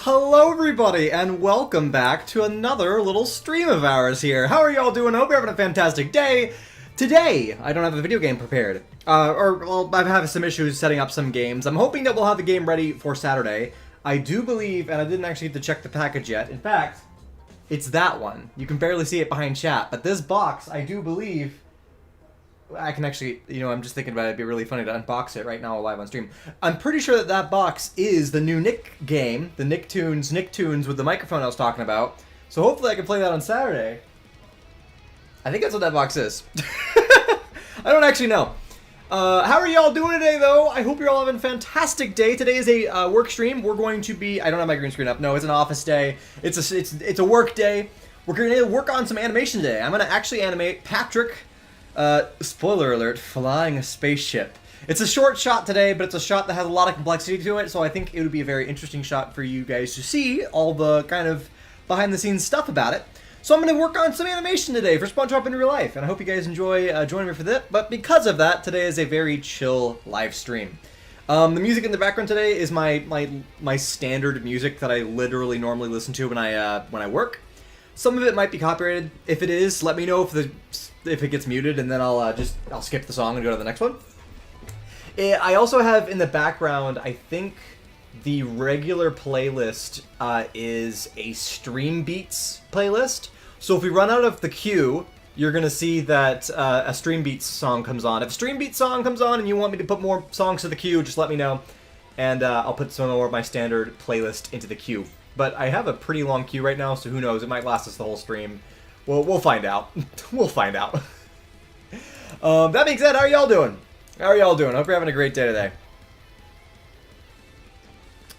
Hello everybody, and welcome back to another little stream of ours here. How are y'all doing? I hope you're having a fantastic day. Today, I don't have a video game prepared. Well, I'm having some issues setting up some games. I'm hoping that we'll have the game ready for Saturday. I do believe, and I didn't actually get to check the package yet. In fact, it's that one. You can barely see it behind chat, but this box, I do believe... I can actually, I'm just thinking about it. It'd be really funny to unbox it right now live on stream. I'm pretty sure that that box is the new Nick game, the Nicktoons with the microphone I was talking about. So hopefully I can play that on Saturday. I think that's what that box is. I don't actually know. How are y'all doing today, though? I hope you're all having a fantastic day. Today is a work stream. We're going to be... I don't have my green screen up. No, it's an office day. It's a work day. We're going to work on some animation today. I'm going to actually animate Patrick... spoiler alert, flying a spaceship. It's a short shot today, but it's a shot that has a lot of complexity to it, so I think it would be a very interesting shot for you guys to see all the kind of behind-the-scenes stuff about it. So I'm going to work on some animation today for SpongeBob in real life, and I hope you guys enjoy joining me for that. But because of that, today is a very chill live stream. The music in the background today is my standard music that I literally normally listen to when I work. Some of it might be copyrighted. If it is, let me know if it gets muted, and then I'll skip the song and go to the next one. I also have in the background, I think the regular playlist is a Stream Beats playlist. So if we run out of the queue, you're gonna see that a Stream Beats song comes on. If a Stream Beats song comes on and you want me to put more songs to the queue, just let me know, and I'll put some more of my standard playlist into the queue. But I have a pretty long queue right now, so who knows? It might last us the whole stream. We'll find out. We'll find out. That being said, how are y'all doing? How are y'all doing? Hope you're having a great day today.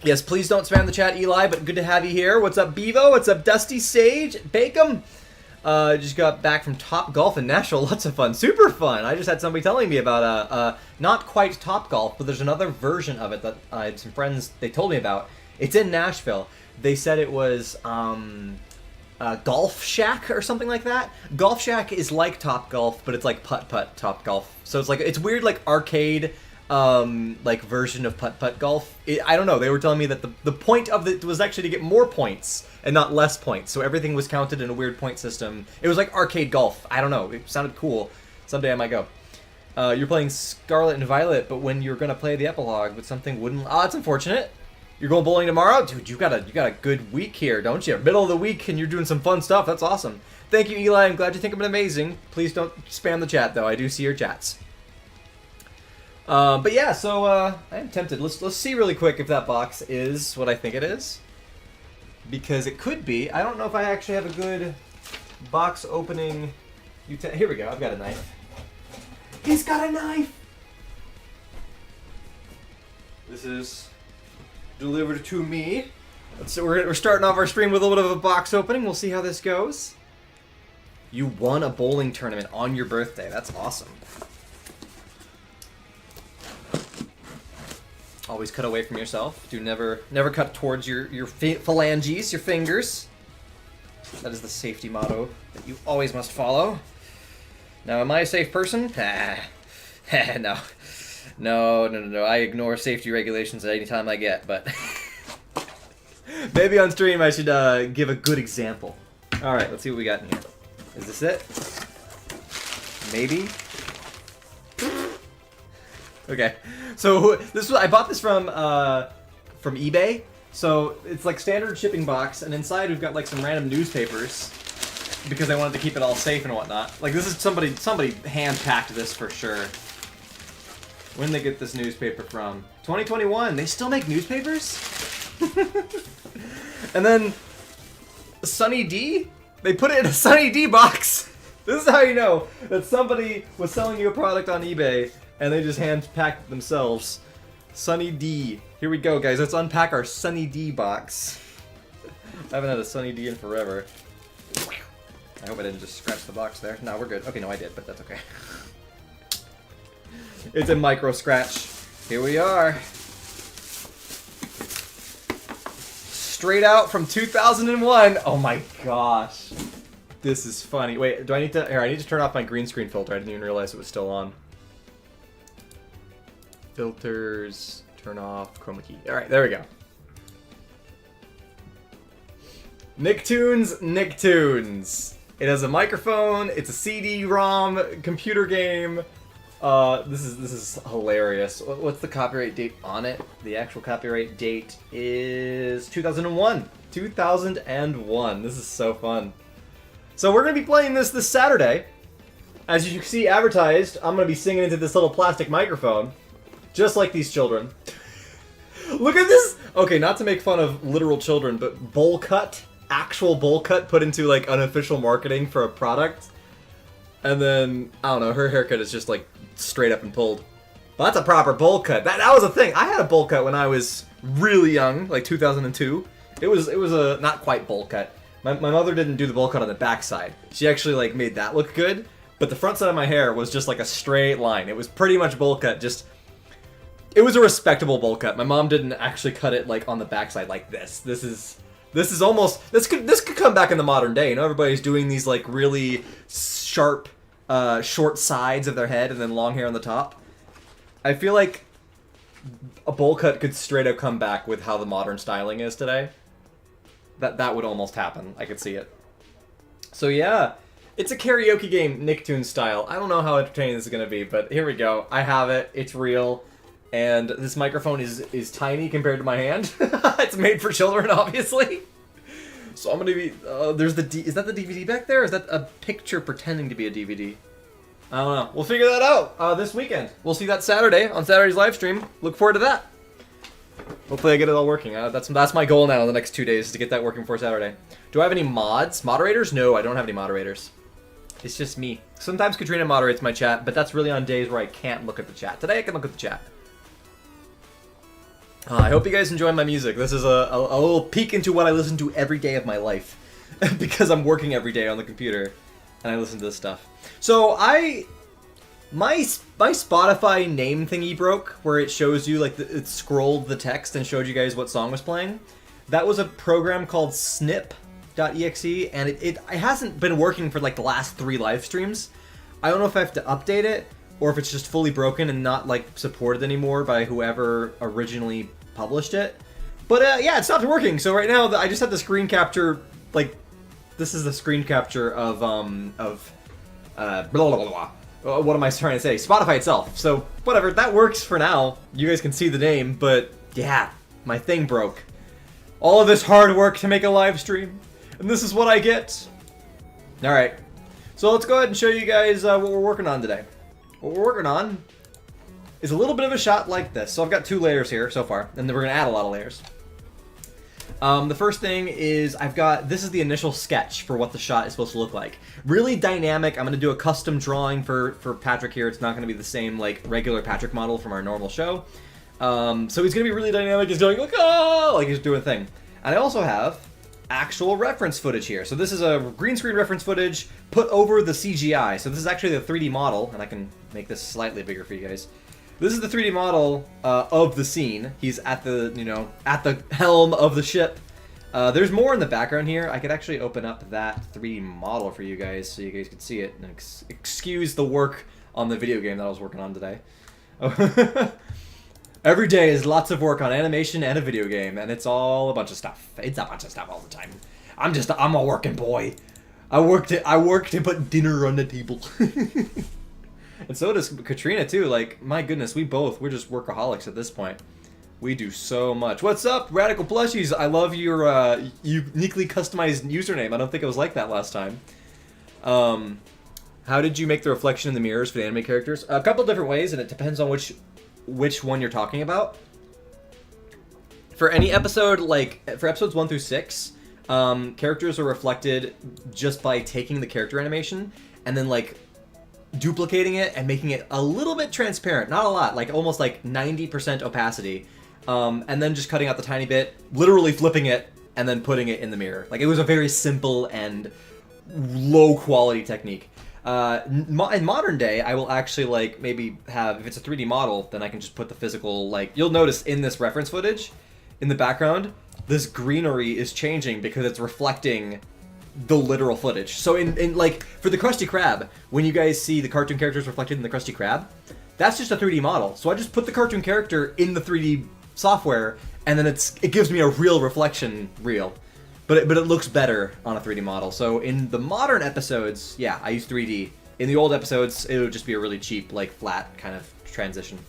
Yes, please don't spam the chat, Eli, but good to have you here. What's up, Bevo? What's up, Dusty Sage? Bakem? Just got back from Top Golf in Nashville. Lots of fun. Super fun. I just had somebody telling me about, not quite Top Golf, but there's another version of it that I had some friends, they told me about. It's in Nashville. They said it was, Golf Shack or something like that. Golf Shack is like Top Golf, but it's like putt-putt Top Golf. So it's weird, like arcade, like version of putt-putt golf. I don't know. They were telling me that the point of it was actually to get more points and not less points. So everything was counted in a weird point system. It was like arcade golf. I don't know. It sounded cool. Someday I might go. You're playing Scarlet and Violet, but when you're gonna play the epilogue with something wouldn't. Oh, it's unfortunate. You're going bowling tomorrow? Dude, you got a good week here, don't you? Middle of the week and you're doing some fun stuff. That's awesome. Thank you, Eli. I'm glad you think I'm amazing. Please don't spam the chat, though. I do see your chats. But yeah, so I am tempted. Let's see really quick if that box is what I think it is. Because it could be. I don't know if I actually have a good box opening. Here we go. I've got a knife. He's got a knife! This is... delivered to me. So we're starting off our stream with a little bit of a box opening. We'll see how this goes. You won a bowling tournament on your birthday. That's awesome. Always cut away from yourself. Do never cut towards your phalanges, your fingers. That is the safety motto that you always must follow. Now, am I a safe person? No. No. I ignore safety regulations at any time I get, but... maybe on stream I should give a good example. Alright, let's see what we got in here. Is this it? Maybe? Okay. So, I bought this from eBay. So, it's like standard shipping box, and inside we've got like some random newspapers. Because I wanted to keep it all safe and whatnot. Like, this is somebody hand-packed this for sure. When did they get this newspaper from? 2021. They still make newspapers? And then Sunny D? They put it in a Sunny D box. This is how you know that somebody was selling you a product on eBay and they just hand-packed it themselves. Sunny D. Here we go, guys. Let's unpack our Sunny D box. I haven't had a Sunny D in forever. I hope I didn't just scratch the box there. No, we're good. Okay, no, I did, but that's okay. It's a micro scratch. Here we are. Straight out from 2001. Oh my gosh. This is funny. Wait, do I need to... Here, I need to turn off my green screen filter. I didn't even realize it was still on. Filters. Turn off. Chroma key. Alright, there we go. Nicktoons. It has a microphone. It's a CD-ROM computer game. This is hilarious. What's the copyright date on it? The actual copyright date is 2001. 2001. This is so fun. So we're gonna be playing this Saturday. As you can see advertised, I'm gonna be singing into this little plastic microphone, just like these children. Look at this! Okay, not to make fun of literal children, but bowl cut, actual bowl cut put into like unofficial marketing for a product. And then, I don't know, her haircut is just like straight up and pulled. Well, that's a proper bowl cut. That was a thing. I had a bowl cut when I was really young, like 2002. It was a not quite bowl cut. My mother didn't do the bowl cut on the backside. She actually like made that look good, but the front side of my hair was just like a straight line. It was pretty much bowl cut, just it was a respectable bowl cut. My mom didn't actually cut it like on the backside like this. This is almost this could come back in the modern day. You know, everybody's doing these like really sharp short sides of their head and then long hair on the top. I feel like a bowl cut could straight up come back with how the modern styling is today. That would almost happen. I could see it. So yeah, it's a karaoke game, Nicktoons style. I don't know how entertaining this is gonna be, but here we go. I have it. It's real, and this microphone is tiny compared to my hand. It's made for children, obviously. So I'm gonna be. There's is that the DVD back there? Or is that a picture pretending to be a DVD? I don't know. We'll figure that out this weekend. We'll see that Saturday on Saturday's live stream. Look forward to that. Hopefully I get it all working. That's my goal now in the next 2 days, is to get that working for Saturday. Do I have any mods? Moderators? No, I don't have any moderators. It's just me. Sometimes Katrina moderates my chat, but that's really on days where I can't look at the chat. Today I can look at the chat. I hope you guys enjoy my music. This is a little peek into what I listen to every day of my life. Because I'm working every day on the computer, and I listen to this stuff. So My Spotify name thingy broke, where it shows you, like, it scrolled the text and showed you guys what song was playing. That was a program called snip.exe, and it hasn't been working for, like, the last 3 live streams. I don't know if I have to update it, or if it's just fully broken and not, like, supported anymore by whoever originally published it. But, yeah, it stopped working, so right now I just have the screen capture, like, this is the screen capture of blah, blah, blah, blah. What am I trying to say? Spotify itself. So, whatever, that works for now. You guys can see the name, but yeah, my thing broke. All of this hard work to make a live stream, and this is what I get. Alright, so let's go ahead and show you guys what we're working on today. What we're working on is a little bit of a shot like this. So I've got 2 layers here so far, and then we're going to add a lot of layers. The first thing is this is the initial sketch for what the shot is supposed to look like. Really dynamic. I'm going to do a custom drawing for Patrick here. It's not going to be the same, like, regular Patrick model from our normal show. So he's going to be really dynamic. He's going like, oh, like he's doing a thing. And I also have actual reference footage here. So this is a green screen reference footage put over the CGI. So this is actually the 3D model, and I can make this slightly bigger for you guys. This is the 3D model of the scene. He's at the, at the helm of the ship. There's more in the background here. I could actually open up that 3D model for you guys so you guys could see it. And excuse the work on the video game that I was working on today. Every day is lots of work on animation and a video game, and it's all a bunch of stuff. It's a bunch of stuff all the time. I'm a working boy. I work to put dinner on the table. And so does Katrina, too. Like, my goodness, we're just workaholics at this point. We do so much. What's up, Radical Plushies? I love your uniquely customized username. I don't think it was like that last time. How did you make the reflection in the mirrors for the anime characters? A couple different ways, and it depends on which one you're talking about. For any episode, like, for episodes 1 through 6, characters are reflected just by taking the character animation and then, like, duplicating it and making it a little bit transparent. Not a lot, like almost like 90% opacity. And then just cutting out the tiny bit, literally flipping it, and then putting it in the mirror. Like, it was a very simple and low quality technique. In modern day, I will actually, like, maybe have, if it's a 3D model, then I can just put the physical, like, you'll notice in this reference footage, in the background, this greenery is changing because it's reflecting the literal footage. So in like, for the Krusty Krab, when you guys see the cartoon characters reflected in the Krusty Krab, that's just a 3D model. So I just put the cartoon character in the 3D software, and then it gives me a real reflection reel. but it looks better on a 3D model. So in the modern episodes, yeah, I use 3D. In the old episodes, it would just be a really cheap, like, flat kind of transition.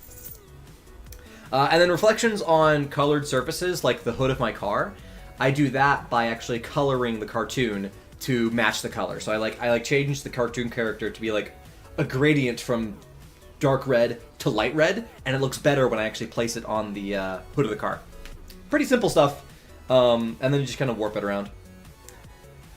And then reflections on colored surfaces, like the hood of my car, I do that by actually coloring the cartoon to match the color. So I change the cartoon character to be like a gradient from dark red to light red, and it looks better when I actually place it on the hood of the car. Pretty simple stuff, and then you just kind of warp it around.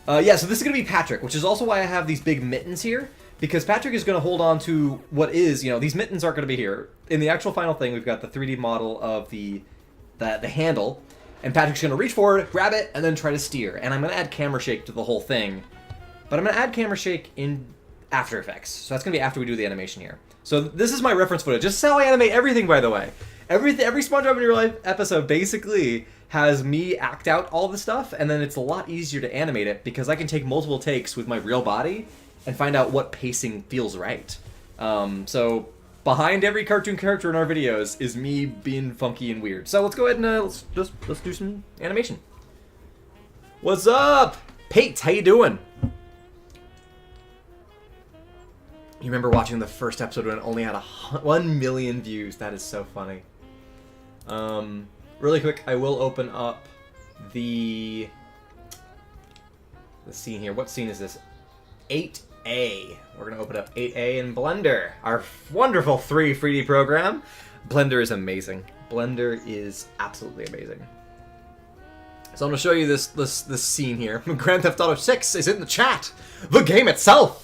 Yeah, so this is going to be Patrick, which is also why I have these big mittens here, because Patrick is going to hold on to what is, these mittens aren't going to be here. In the actual final thing, we've got the 3D model of the handle, and Patrick's going to reach forward, grab it, and then try to steer. And I'm going to add camera shake to the whole thing, but I'm going to add camera shake in After Effects. So that's going to be after we do the animation here. So this is my reference footage. This is how I animate everything, by the way. Every SpongeBob in Your Life episode basically has me act out all the stuff, and then it's a lot easier to animate it because I can take multiple takes with my real body and find out what pacing feels right. So behind every cartoon character in our videos is me being funky and weird. So let's go ahead and let's do some animation. What's up, Pate? How you doing? You remember watching the first episode when it only had 1 million views? That is so funny. Really quick, I will open up the scene here. What scene is this? 8A. We're going to open up 8A in Blender, our wonderful 3D program. Blender is amazing. Blender is absolutely amazing. So I'm going to show you this scene here. Grand Theft Auto 6 is in the chat. The game itself.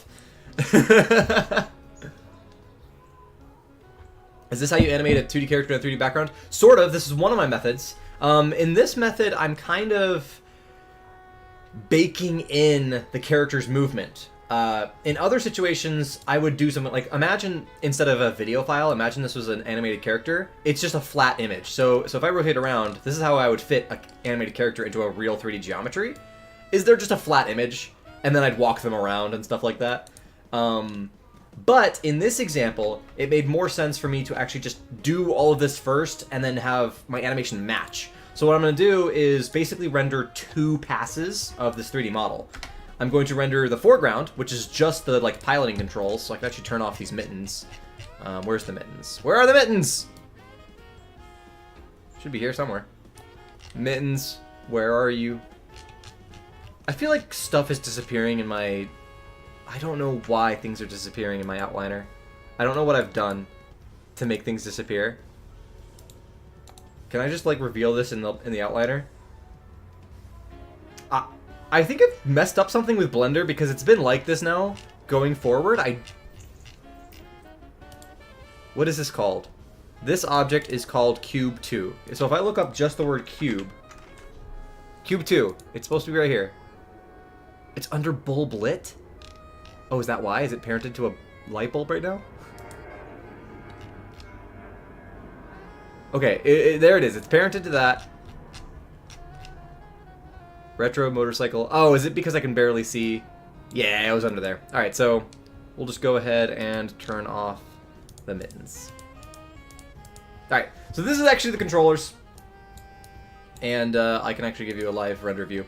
Is this how you animate a 2D character in a 3D background? Sort of. This is one of my methods. In this method, I'm kind of baking in the character's movement. In other situations, I would do something like, imagine instead of a video file, imagine this was an animated character. It's just a flat image. So if I rotate around, this is how I would fit an animated character into a real 3D geometry. Is there just a flat image, and then I'd walk them around and stuff like that. But in this example, it made more sense for me to actually just do all of this first and then have my animation match. So what I'm going to do is basically render 2 passes of this 3D model. I'm going to render the foreground, which is just the piloting controls, so I can actually turn off these mittens. Where's the mittens? Where are the mittens? Should be here somewhere. Mittens, where are you? I feel like stuff is disappearing in my... I don't know why things are disappearing in my outliner. I don't know what I've done to make things disappear. Can I just reveal this in the outliner? I think I've messed up something with Blender because it's been like this now going forward. What is this called? This object is called Cube 2. So if I look up just the word cube, Cube 2, it's supposed to be right here. It's under bulb lit? Oh, is that why? Is it parented to a light bulb right now? Okay, there it is. It's parented to that. Retro motorcycle. Oh, is it because I can barely see? Yeah, it was under there. Alright, so we'll just go ahead and turn off the mittens. Alright, so this is actually the controllers. And I can actually give you a live render view.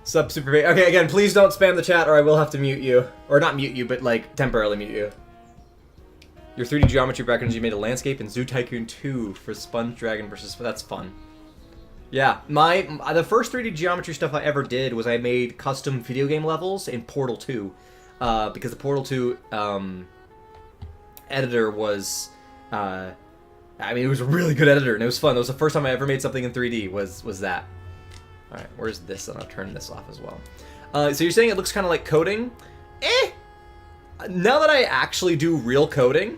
Sub Super Bait. Okay, again, please don't spam the chat or I will have to mute you. Or not mute you, but temporarily mute you. Your 3D geometry background, you made a landscape in Zoo Tycoon 2 for Sponge Dragon versus... That's fun. Yeah, the first 3D geometry stuff I ever did was I made custom video game levels in Portal 2. Because the Portal 2 editor was... it was a really good editor and it was fun. That was the first time I ever made something in 3D was that. Alright, where's this? And I'll turn this off as well. So you're saying it looks kind of like coding? Now that I actually do real coding,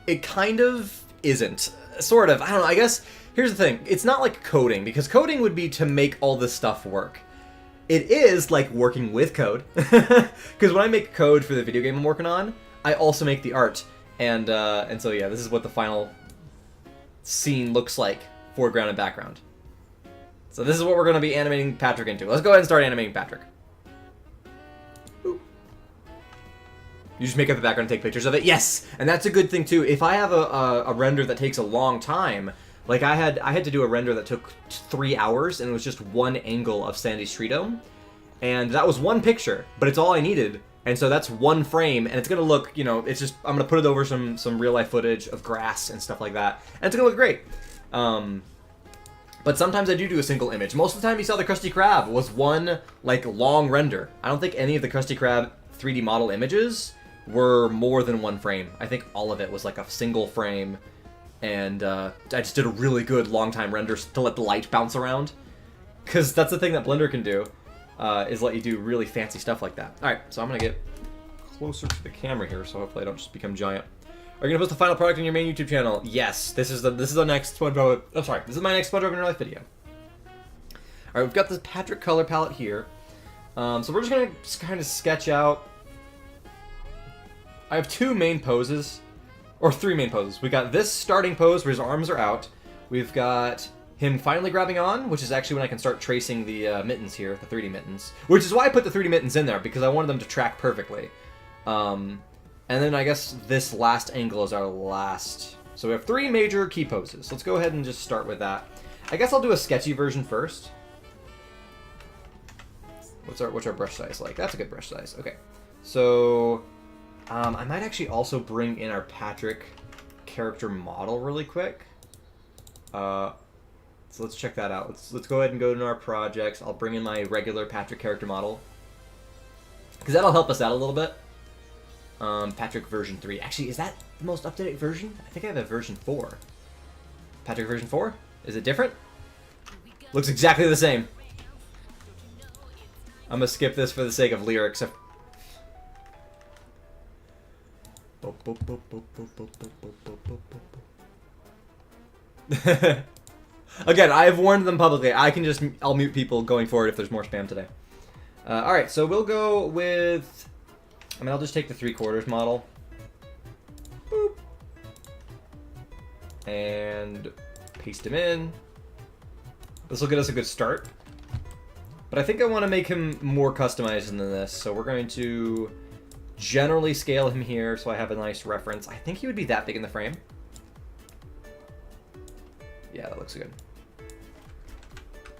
it kind of isn't. Sort of. I don't know. I guess, here's the thing. It's not like coding, because coding would be to make all this stuff work. It is like working with code. Because when I make code for the video game I'm working on, I also make the art. And so yeah, this is what the final scene looks like. Foreground and background. So this is what we're going to be animating Patrick into. Let's go ahead and start animating Patrick. Boop. You just make up the background and take pictures of it? Yes! And that's a good thing too. If I have a render that takes a long time, Like I had to do a render that took 3 hours, and it was just one angle of Sandy Streeto, and that was one picture, but it's all I needed. And so that's one frame, and it's gonna look, you know, it's just, I'm gonna put it over some real life footage of grass and stuff like that, and it's gonna look great. But sometimes I do a single image. Most of the time you saw the Krusty Krab was one, like, long render. I don't think any of the Krusty Krab 3D model images were more than one frame. I think all of it was like a single frame, and I just did a really good long time render to let the light bounce around. Because that's the thing that Blender can do, is let you do really fancy stuff like that. Alright, so I'm gonna get closer to the camera here, so hopefully I don't just become giant. Are you gonna post the final product on your main YouTube channel? Yes. This is the next SpongeBob. Oh, sorry. This is my next SpongeBob in real life video. All right, we've got this Patrick color palette here. So we're just gonna kind of sketch out. I have 2 main poses, or 3 main poses. We got this starting pose where his arms are out. We've got him finally grabbing on, which is actually when I can start tracing the mittens here, the 3D mittens. Which is why I put the 3D mittens in there, because I wanted them to track perfectly. And then I guess this last angle is our last. So we have 3 major key poses. Let's go ahead and just start with that. I guess I'll do a sketchy version first. What's our brush size like? That's a good brush size. Okay. So I might actually also bring in our Patrick character model really quick. So let's check that out. Let's go ahead and go into our projects. I'll bring in my regular Patrick character model, because that'll help us out a little bit. Patrick version 3. Actually, is that the most up-to-date version? I think I have a version 4. Patrick version 4? Is it different? Looks exactly the same. I'm gonna skip this for the sake of lyrics. Again, I've warned them publicly. I'll mute people going forward if there's more spam today. Alright, so we'll go with... I mean, I'll just take the 3/4 model. Boop. And paste him in. This will get us a good start. But I think I want to make him more customized than this, so we're going to generally scale him here so I have a nice reference. I think he would be that big in the frame. Yeah, that looks good.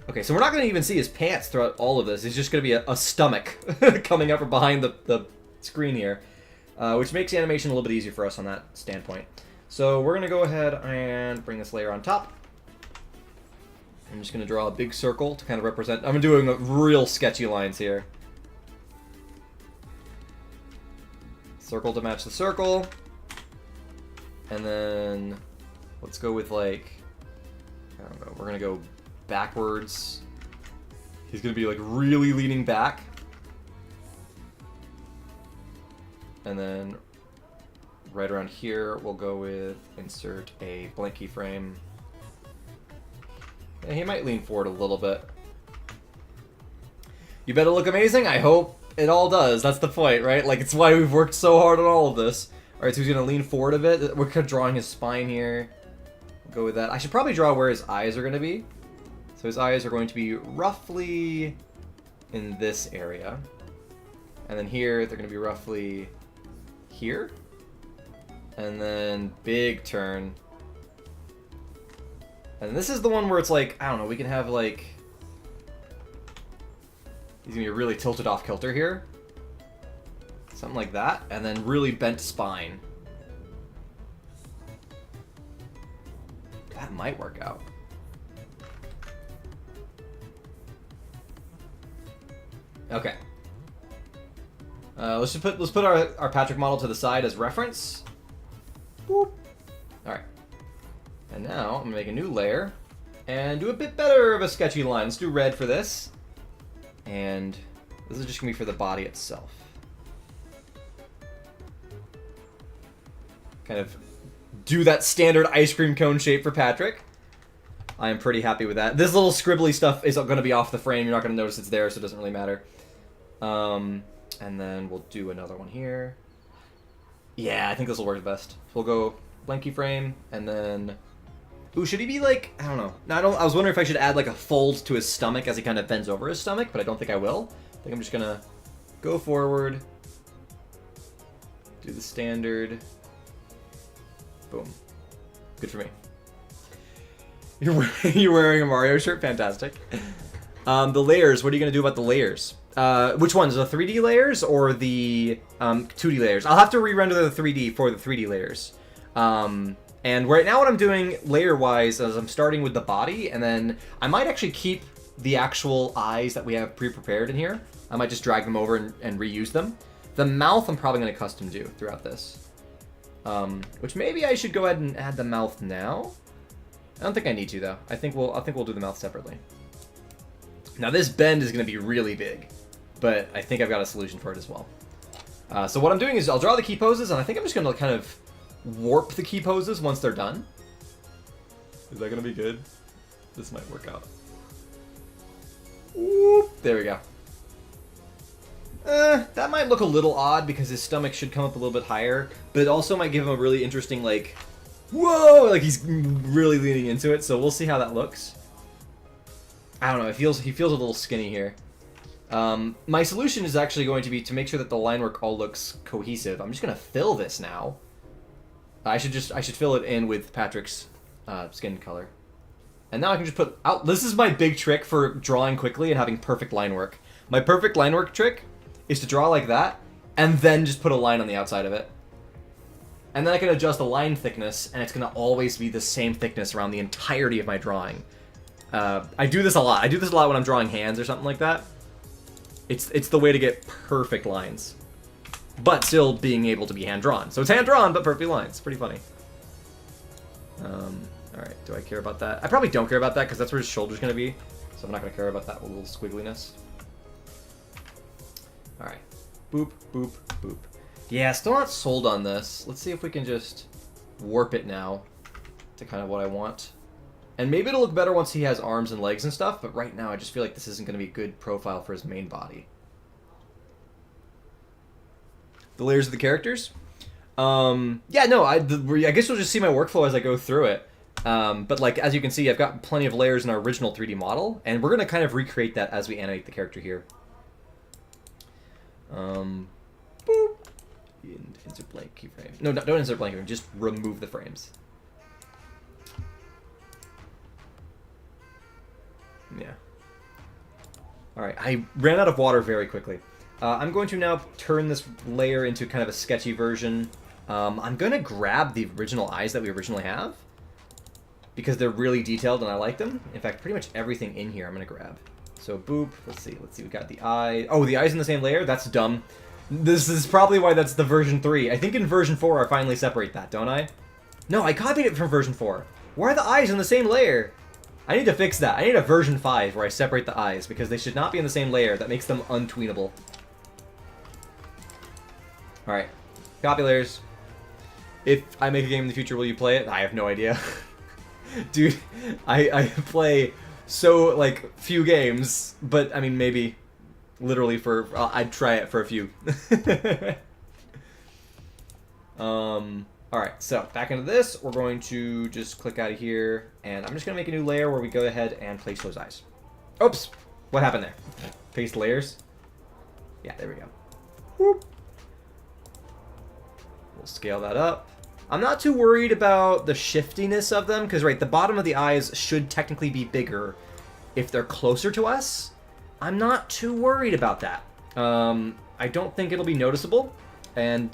Okay, so we're not going to even see his pants throughout all of this. It's just going to be a stomach coming up from behind the screen here, which makes the animation a little bit easier for us on that standpoint. So we're going to go ahead and bring this layer on top. I'm just going to draw a big circle to kind of represent... I'm doing real sketchy lines here. Circle to match the circle. And then let's go with, like, I don't know, we're going to go backwards. He's going to be, like, really leaning back. And then right around here, we'll go with insert a blank keyframe. And he might lean forward a little bit. You better look amazing? I hope it all does. That's the point, right? Like, it's why we've worked so hard on all of this. Alright, so he's going to lean forward a bit. We're kind of drawing his spine here. We'll go with that. I should probably draw where his eyes are going to be. So his eyes are going to be roughly in this area. And then here, they're going to be roughly here. And then big turn. And this is the one where it's like, I don't know, we can have like... He's going to be really tilted off kilter here. Something like that. And then really bent spine. That might work out. Okay. Let's put our Patrick model to the side as reference. Boop. Alright. And now I'm gonna make a new layer and do a bit better of a sketchy line. Let's do red for this. And this is just gonna be for the body itself. Kind of do that standard ice cream cone shape for Patrick. I am pretty happy with that. This little scribbly stuff is going to be off the frame. You're not going to notice it's there, so it doesn't really matter. And then we'll do another one here. Yeah, I think this will work best. We'll go blank keyframe, and then... Ooh, should he be like... I don't know. No, I was wondering if I should add like a fold to his stomach as he kind of bends over his stomach, but I don't think I will. I think I'm just going to go forward. Do the standard. Boom. Good for me. You're wearing a Mario shirt? Fantastic. The layers, what are you going to do about the layers? Which ones? The 3D layers or the 2D layers? I'll have to re-render the 3D for the 3D layers. And right now what I'm doing layer-wise is I'm starting with the body, and then I might actually keep the actual eyes that we have pre-prepared in here. I might just drag them over and reuse them. The mouth I'm probably going to custom do throughout this. Which maybe I should go ahead and add the mouth now. I don't think I need to, though. I think we'll do the mouth separately. Now this bend is going to be really big, but I think I've got a solution for it as well. So what I'm doing is I'll draw the key poses, and I think I'm just going to kind of warp the key poses once they're done. Is that going to be good? This might work out. Whoop, there we go. That might look a little odd because his stomach should come up a little bit higher, but it also might give him a really interesting, like, whoa, like he's really leaning into it, so we'll see how that looks. I don't know, he feels a little skinny here. My solution is actually going to be to make sure that the line work all looks cohesive. I'm just going to fill this now. I should fill it in with Patrick's skin color. And now I can just put out. This is my big trick for drawing quickly and having perfect line work. My perfect line work trick is to draw like that, and then just put a line on the outside of it. And then I can adjust the line thickness, and it's going to always be the same thickness around the entirety of my drawing. I do this a lot. I do this a lot when I'm drawing hands or something like that. It's the way to get perfect lines, but still being able to be hand-drawn. So it's hand-drawn, but perfect lines. Pretty funny. Alright, do I care about that? I probably don't care about that, because that's where his shoulder's going to be. So I'm not going to care about that little squiggliness. Alright. Boop, boop, boop. Yeah, still not sold on this. Let's see if we can just warp it now to kind of what I want. And maybe it'll look better once he has arms and legs and stuff, but right now I just feel like this isn't going to be a good profile for his main body. The layers of the characters? Yeah, no, I guess you'll just see my workflow as I go through it. But like, as you can see, I've got plenty of layers in our original 3D model, and we're going to kind of recreate that as we animate the character here. Boop. Insert blank keyframe. No, don't insert blank keyframe, just remove the frames. Yeah. Alright, I ran out of water very quickly. I'm going to now turn this layer into kind of a sketchy version. I'm going to grab the original eyes that we originally have, because they're really detailed and I like them. In fact, pretty much everything in here I'm going to grab. So boop, let's see, we got the eye. Oh, the eye's in the same layer? That's dumb. This is probably why that's the version 3. I think in version 4 I finally separate that, don't I? No, I copied it from version 4. Why are the eyes in the same layer? I need to fix that. I need a version 5 where I separate the eyes, because they should not be in the same layer. That makes them untweenable. Alright. Copy layers. If I make a game in the future, will you play it? I have no idea. Dude, I play so, like, few games, but, I mean, maybe literally for... I'd try it for a few. Alright, so back into this, we're going to just click out of here, and I'm just going to make a new layer where we go ahead and place those eyes. Oops! What happened there? Paste layers? Yeah, there we go. Whoop. We'll scale that up. I'm not too worried about the shiftiness of them, because, right, the bottom of the eyes should technically be bigger if they're closer to us. I'm not too worried about that. I don't think it'll be noticeable, and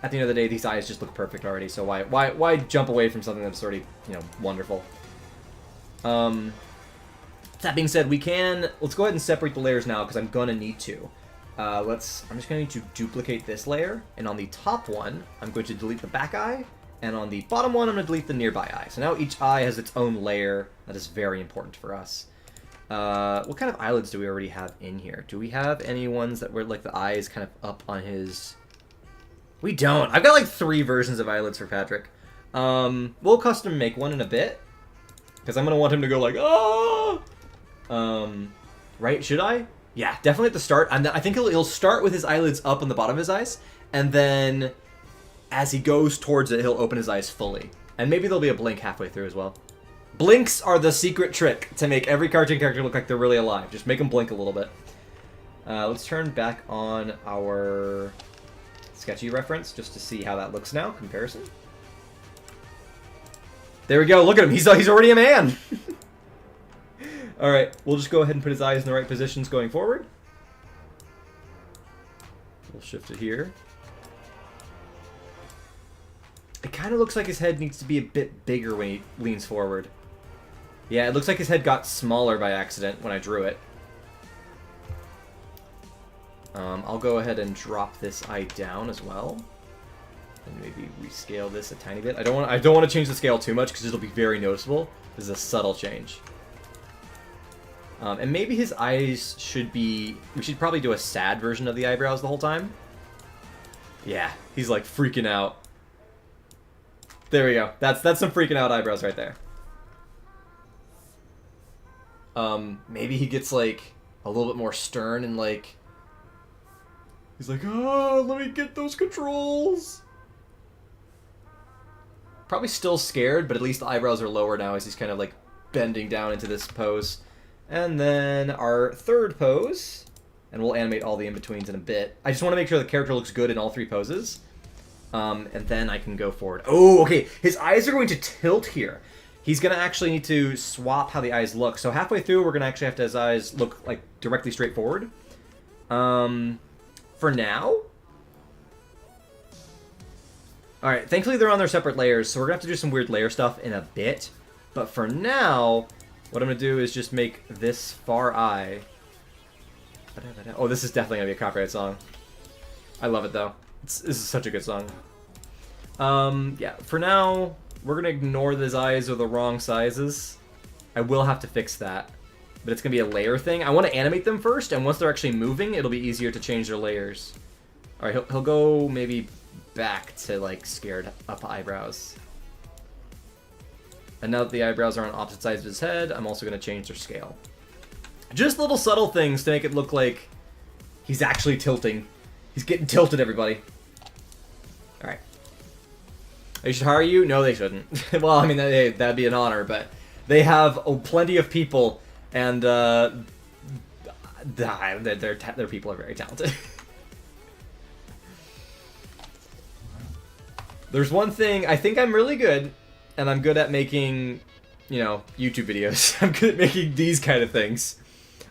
at the end of the day, these eyes just look perfect already, so why jump away from something that's already, you know, wonderful? That being said, let's go ahead and separate the layers now, because I'm gonna need to. I'm just going to duplicate this layer, and on the top one, I'm going to delete the back eye, and on the bottom one, I'm going to delete the nearby eye. So now each eye has its own layer. That is very important for us. What kind of eyelids do we already have in here? Do we have any ones that were like the eyes kind of up on his... We don't. I've got like 3 versions of eyelids for Patrick. We'll custom make one in a bit, because I'm going to want him to go like, oh! Right? Should I? Yeah, definitely at the start. And I think he'll start with his eyelids up on the bottom of his eyes, and then as he goes towards it, he'll open his eyes fully. And maybe there'll be a blink halfway through as well. Blinks are the secret trick to make every cartoon character look like they're really alive. Just make them blink a little bit. Let's turn back on our sketchy reference just to see how that looks now. Comparison. There we go. Look at him. He's already a man. All right. We'll just go ahead and put his eyes in the right positions going forward. We'll shift it here. It kind of looks like his head needs to be a bit bigger when he leans forward. Yeah, it looks like his head got smaller by accident when I drew it. I'll go ahead and drop this eye down as well. And maybe rescale this a tiny bit. I don't want to change the scale too much because it'll be very noticeable. This is a subtle change. And maybe his eyes should be... We should probably do a sad version of the eyebrows the whole time. Yeah, he's like freaking out. There we go. That's some freaking out eyebrows right there. Maybe he gets like a little bit more stern and like... He's like, oh, let me get those controls. Probably still scared, but at least the eyebrows are lower now as he's kind of like bending down into this pose. And then our third pose, and we'll animate all the in-betweens in a bit. I just want to make sure the character looks good in all three poses. And then I can go forward. Oh, okay. His eyes are going to tilt here. He's going to actually need to swap how the eyes look. So halfway through, we're going to actually have to his eyes look like directly straight forward. For now. Alright, thankfully they're on their separate layers, so we're going to have to do some weird layer stuff in a bit. But for now, what I'm going to do is just make this far eye... Oh, this is definitely going to be a copyright song. I love it, though. This is such a good song. Yeah, for now, we're going to ignore these eyes are the wrong sizes. I will have to fix that. But it's going to be a layer thing. I want to animate them first, and once they're actually moving, it'll be easier to change their layers. Alright, he'll go maybe back to, like, scared up eyebrows. And now that the eyebrows are on opposite sides of his head, I'm also going to change their scale. Just little subtle things to make it look like he's actually tilting. He's getting tilted, everybody. Alright. They should hire you? No, they shouldn't. Well, I mean, that'd be an honor, but they have plenty of people, and their people are very talented. There's one thing, I think I'm really good, and I'm good at making, you know, YouTube videos. I'm good at making these kind of things.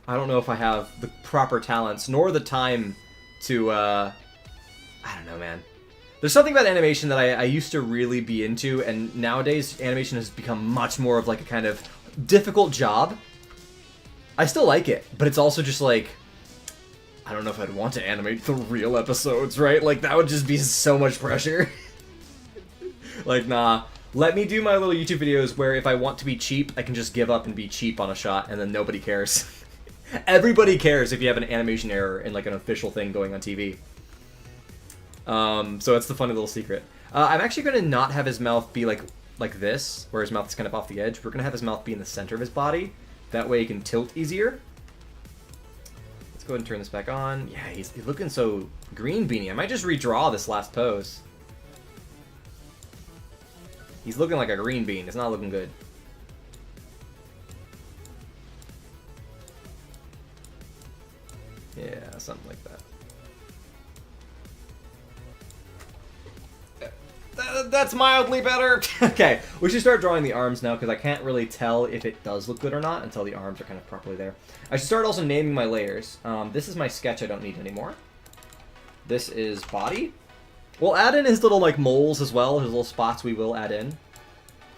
I don't know if I have the proper talents, nor the time to, I don't know, man. There's something about animation that I used to really be into, and nowadays animation has become much more of like a kind of difficult job. I still like it, but it's also just like, I don't know if I'd want to animate the real episodes, right? Like, that would just be so much pressure. Like, nah. Let me do my little YouTube videos where if I want to be cheap, I can just give up and be cheap on a shot, and then nobody cares. Everybody cares if you have an animation error in, like, an official thing going on TV. So it's the funny little secret. I'm actually going to not have his mouth be like this, where his mouth is kind of off the edge. We're going to have his mouth be in the center of his body. That way he can tilt easier. Let's go ahead and turn this back on. Yeah, he's looking so green beanie. I might just redraw this last pose. He's looking like a green bean. It's not looking good. Yeah, something like that. That's mildly better. Okay, we should start drawing the arms now because I can't really tell if it does look good or not until the arms are kind of properly there. I should start also naming my layers. This is my sketch I don't need anymore. This is body. We'll add in his little like moles as well, his little spots we will add in.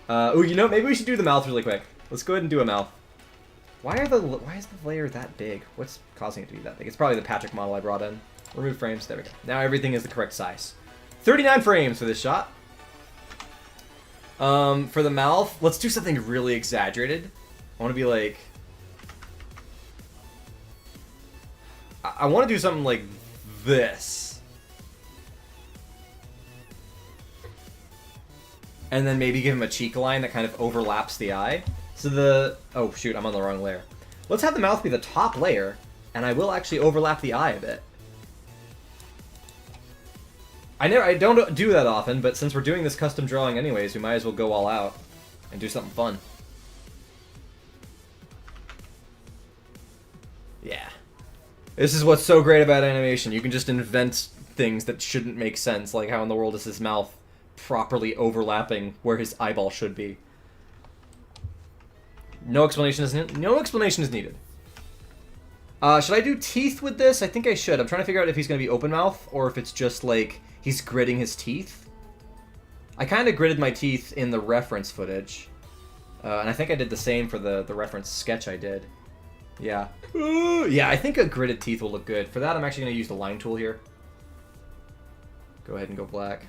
Oh, you know, maybe we should do the mouth really quick. Let's go ahead and do a mouth. Why is the layer that big? What's causing it to be that big? It's probably the Patrick model I brought in. Remove frames. There we go. Now everything is the correct size. 39 frames for this shot. For the mouth, let's do something really exaggerated. I want to be like... I want to do something like this. And then maybe give him a cheek line that kind of overlaps the eye. So the... Oh, shoot, I'm on the wrong layer. Let's have the mouth be the top layer, and I will actually overlap the eye a bit. I don't do that often, but since we're doing this custom drawing anyways, we might as well go all out and do something fun. Yeah. This is what's so great about animation. You can just invent things that shouldn't make sense, like how in the world is his mouth properly overlapping where his eyeball should be. No explanation is needed. Should I do teeth with this? I think I should. I'm trying to figure out if he's going to be open mouth or if it's just like he's gritting his teeth. I kind of gritted my teeth in the reference footage. And I think I did the same for the reference sketch I did. Yeah. Yeah, I think a gritted teeth will look good. For that, I'm actually going to use the line tool here. Go ahead and go black.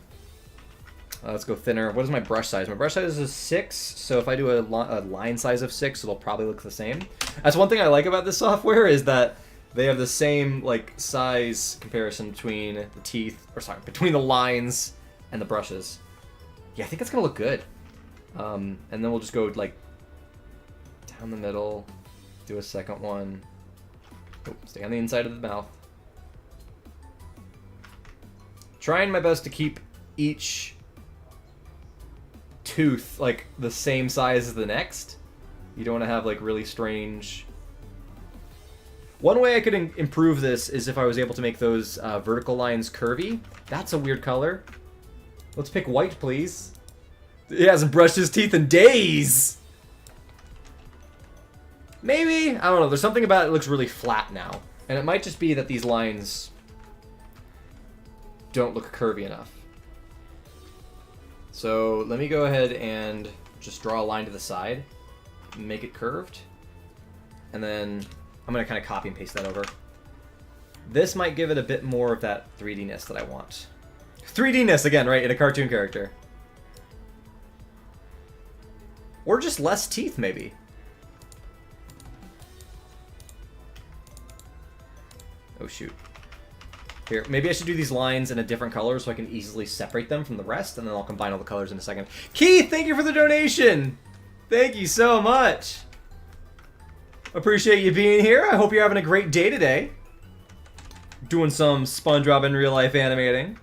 Let's go thinner. What is my brush size? My brush size is 6, so if I do a line size of 6, it'll probably look the same. That's one thing I like about this software, is that they have the same like size comparison between the teeth, or sorry, between the lines and the brushes. Yeah, I think it's gonna look good. And then we'll just go like down the middle, do a second one. Oh, stay on the inside of the mouth. Trying my best to keep each tooth like the same size as the next. You don't want to have like really strange. One way I could improve this is if I was able to make those vertical lines curvy. That's a weird color. Let's pick white, please. He hasn't brushed his teeth in days. Maybe, I don't know, there's something about it that looks really flat now. And it might just be that these lines don't look curvy enough. So let me go ahead and just draw a line to the side, make it curved, and then I'm going to kind of copy and paste that over. This might give it a bit more of that 3D-ness that I want. 3D-ness again, right, in a cartoon character. Or just less teeth, maybe. Oh, shoot. Here, maybe I should do these lines in a different color so I can easily separate them from the rest, and then I'll combine all the colors in a second. Keith, thank you for the donation! Thank you so much! Appreciate you being here. I hope you're having a great day today. Doing some SpongeBob in real life animating.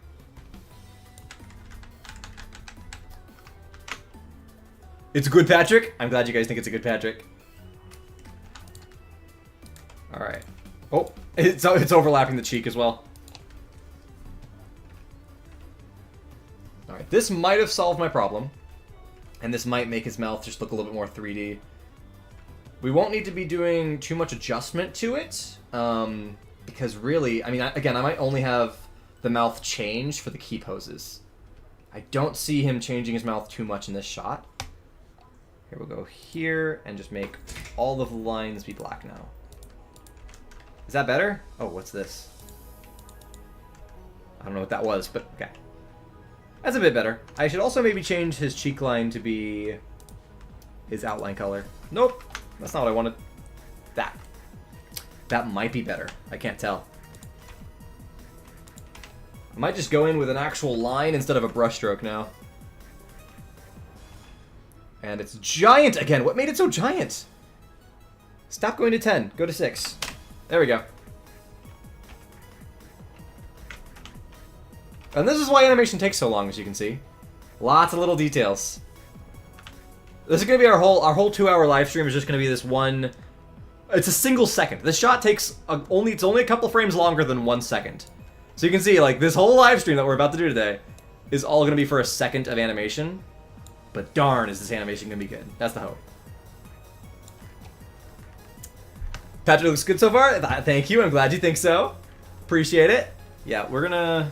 It's a good Patrick? I'm glad you guys think it's a good Patrick. Alright. Oh, it's overlapping the cheek as well. Alright, this might have solved my problem. And this might make his mouth just look a little bit more 3D. We won't need to be doing too much adjustment to it. Because really, I mean, again, I might only have the mouth change for the key poses. I don't see him changing his mouth too much in this shot. Here we'll go here and just make all of the lines be black now. Is that better? Oh, what's this? I don't know what that was, but okay. That's a bit better. I should also maybe change his cheek line to be his outline color. Nope, that's not what I wanted. That might be better. I can't tell. I might just go in with an actual line instead of a brushstroke now. And it's giant again. What made it so giant? Stop going to 10. Go to 6. There we go. And this is why animation takes so long, as you can see. Lots of little details. This is going to be our whole 2-hour live stream is just going to be this one. It's a single second. This shot takes it's only a couple frames longer than 1 second. So you can see, like, this whole live stream that we're about to do today is all going to be for a second of animation. But darn, is this animation going to be good. That's the hope. Patrick looks good so far. Thank you. I'm glad you think so. Appreciate it. Yeah, we're going to...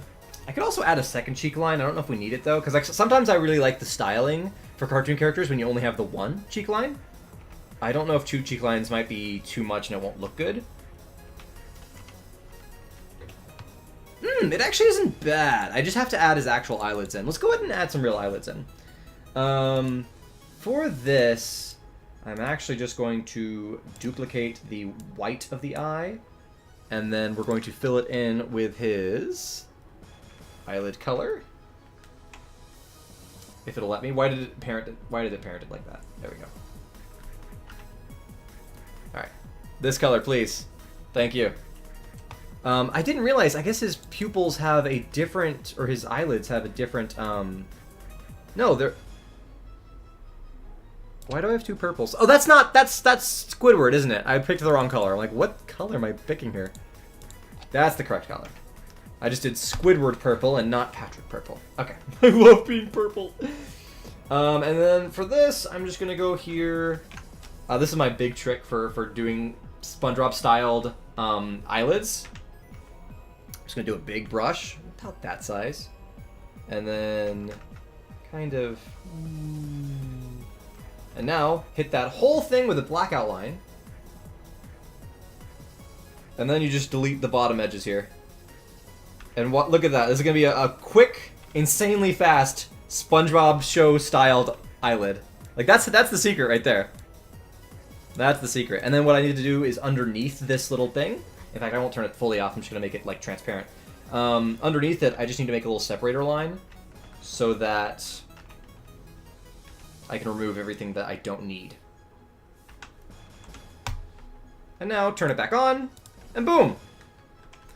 I could also add a second cheek line. I don't know if we need it, though. Because sometimes I really like the styling for cartoon characters when you only have the one cheek line. I don't know if 2 cheek lines might be too much and it won't look good. It actually isn't bad. I just have to add his actual eyelids in. Let's go ahead and add some real eyelids in. For this, I'm actually just going to duplicate the white of the eye, and then we're going to fill it in with his eyelid color. If it'll let me. Why did it parent it like that? There we go. Alright. This color, please. Thank you. I didn't realize, I guess his pupils have a different, or his eyelids have a different, no, they're... Why do I have 2 purples? Oh, that's Squidward, isn't it? I picked the wrong color. I'm like, what color am I picking here? That's the correct color. I just did Squidward purple and not Patrick purple. Okay. I love being purple. And then for this, I'm just going to go here This is my big trick for doing SpongeBob styled eyelids. I'm just gonna do a big brush, about that size, and then kind of, and now hit that whole thing with a black outline, and then you just delete the bottom edges here. And what? Look at that! This is gonna be a quick, insanely fast SpongeBob show styled eyelid. Like that's the secret right there. That's the secret. And then what I need to do is underneath this little thing. In fact, I won't turn it fully off. I'm just gonna make it like transparent. Underneath it, I just need to make a little separator line so that I can remove everything that I don't need. And now turn it back on, and boom!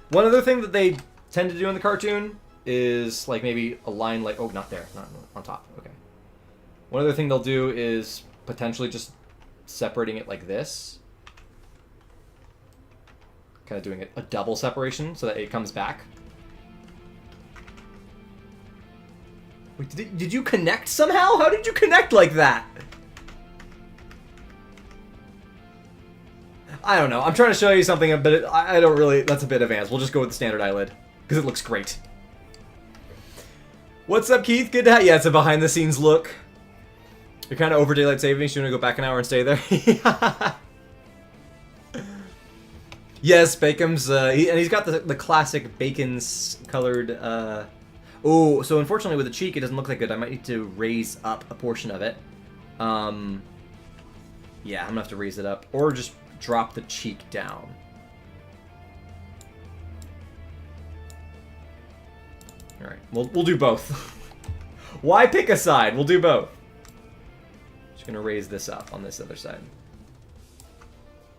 One other thing that they tend to do in the cartoon is like maybe a line like, oh, not there, not on top, okay. One other thing they'll do is potentially just separating it like this. Kind of doing a double separation so that it comes back. Wait, did you connect somehow? How did you connect like that? I don't know. I'm trying to show you something, but I don't really... That's a bit advanced. We'll just go with the standard eyelid, because it looks great. What's up, Keith? Good to have... Yeah, it's a behind-the-scenes look. You're kind of over daylight savings. You want to go back an hour and stay there? Yes, Bacon's... and he's got the classic Bacon's colored... Oh, so unfortunately with the cheek, it doesn't look that good. I might need to raise up a portion of it. Yeah, I'm gonna have to raise it up. Or just drop the cheek down. Alright, we'll do both. Why pick a side? We'll do both. Just gonna raise this up on this other side.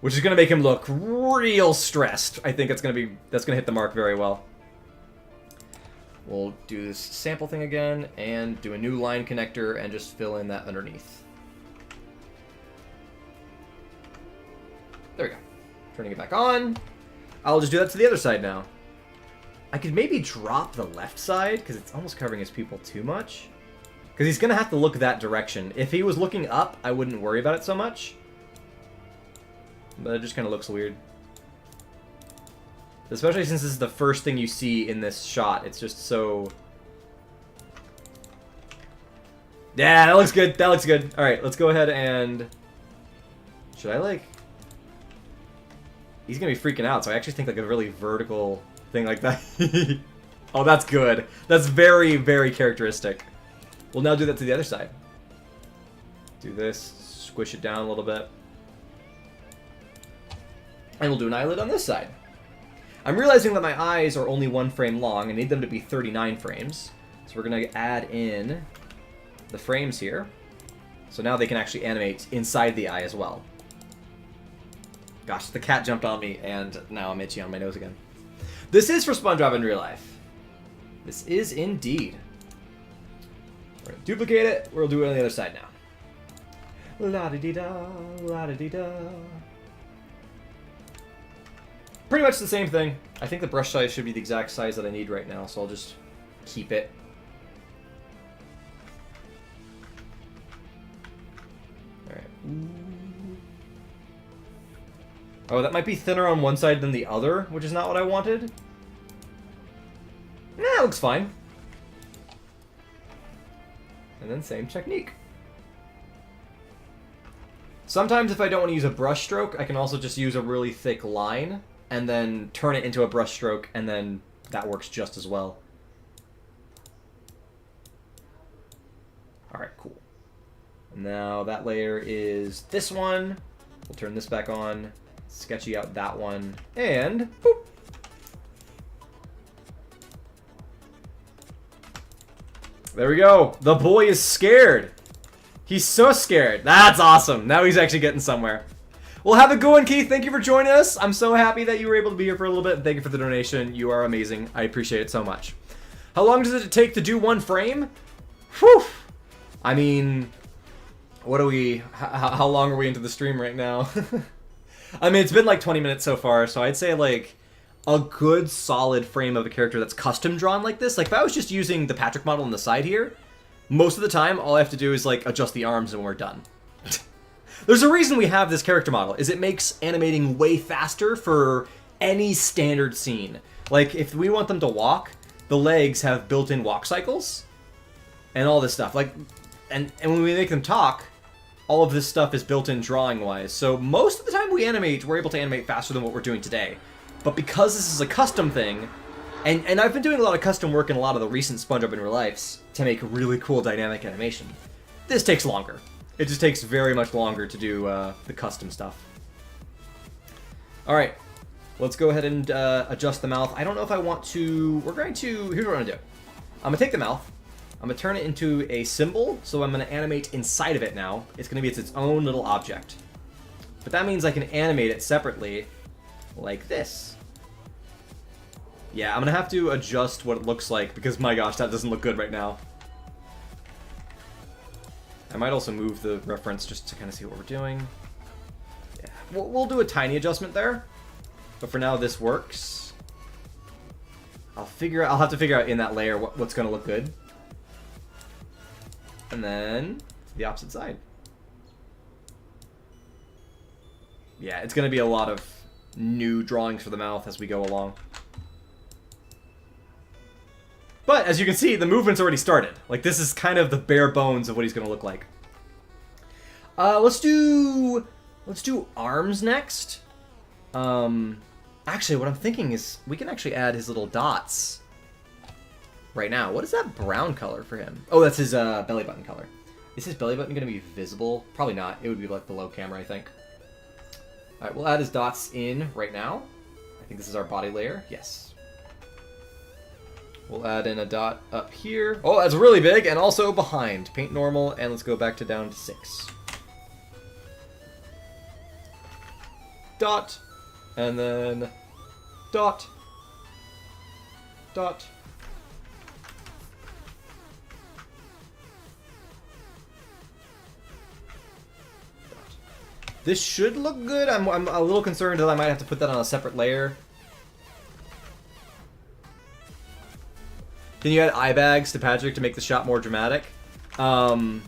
Which is gonna make him look real stressed. I think that's gonna hit the mark very well. We'll do this sample thing again, and do a new line connector, and just fill in that underneath. There we go. Turning it back on. I'll just do that to the other side now. I could maybe drop the left side, because it's almost covering his pupil too much. Because he's going to have to look that direction. If he was looking up, I wouldn't worry about it so much. But it just kind of looks weird. Especially since this is the first thing you see in this shot. It's just so... Yeah, that looks good. That looks good. Alright, let's go ahead and... Should I, like... He's going to be freaking out, so I actually think, like, a really vertical thing like that. Oh, that's good. That's very, very characteristic. We'll now do that to the other side. Do this. Squish it down a little bit. And we'll do an eyelid on this side. I'm realizing that my eyes are only 1 frame long. I need them to be 39 frames. So we're going to add in the frames here. So now they can actually animate inside the eye as well. Gosh, the cat jumped on me, and now I'm itchy on my nose again. This is for SpongeBob in real life. This is indeed. We're going to duplicate it. We'll do it on the other side now. La-da-dee-da, la-da-dee-da. Pretty much the same thing. I think the brush size should be the exact size that I need right now, so I'll just keep it. Alright. Oh, that might be thinner on one side than the other, which is not what I wanted. Nah, it looks fine. And then same technique. Sometimes if I don't want to use a brush stroke, I can also just use a really thick line and then turn it into a brush stroke, and then that works just as well. Alright, cool. And now that layer is this one. We'll turn this back on, sketchy out that one, and boop. There we go. The boy is scared. He's so scared. That's awesome. Now he's actually getting somewhere. Well, have a good one, Keith. Thank you for joining us. I'm so happy that you were able to be here for a little bit. Thank you for the donation. You are amazing. I appreciate it so much. How long does it take to do 1 frame? Whew. I mean, what are we... How long are we into the stream right now? I mean, it's been like 20 minutes so far, so I'd say like a good solid frame of a character that's custom drawn like this. Like if I was just using the Patrick model on the side here, most of the time all I have to do is like adjust the arms and we're done. There's a reason we have this character model, is it makes animating way faster for any standard scene. Like, if we want them to walk, the legs have built-in walk cycles, and all this stuff. Like, and when we make them talk, all of this stuff is built in drawing-wise. So most of the time we're able to animate faster than what we're doing today. But because this is a custom thing, and I've been doing a lot of custom work in a lot of the recent SpongeBob in Real Lives to make really cool dynamic animation, this takes longer. It just takes very much longer to do the custom stuff. Alright, let's go ahead and adjust the mouth. I don't know if I want to... Here's what we're going to do. I'm going to take the mouth. I'm going to turn it into a symbol, so I'm going to animate inside of it now. It's going to be its own little object. But that means I can animate it separately, like this. Yeah, I'm going to have to adjust what it looks like, because my gosh, that doesn't look good right now. I might also move the reference just to kind of see what we're doing. Yeah, we'll do a tiny adjustment there. But for now, this works. I'll have to figure out in that layer what's going to look good. And then the opposite side. Yeah, it's going to be a lot of new drawings for the mouth as we go along. But as you can see, the movement's already started. Like, this is kind of the bare bones of what he's going to look like. Let's do arms next. Actually, what I'm thinking is we can actually add his little dots right now. What is that brown color for him? Oh, that's his belly button color. Is his belly button going to be visible? Probably not. It would be like below camera, I think. All right, we'll add his dots in right now. I think this is our body layer. Yes. We'll add in a dot up here. Oh, that's really big, and also behind. Paint normal, and let's go back to down to 6. Dot, and then dot, dot. This should look good. I'm a little concerned that I might have to put that on a separate layer. Can you add eye bags to Patrick to make the shot more dramatic? Eye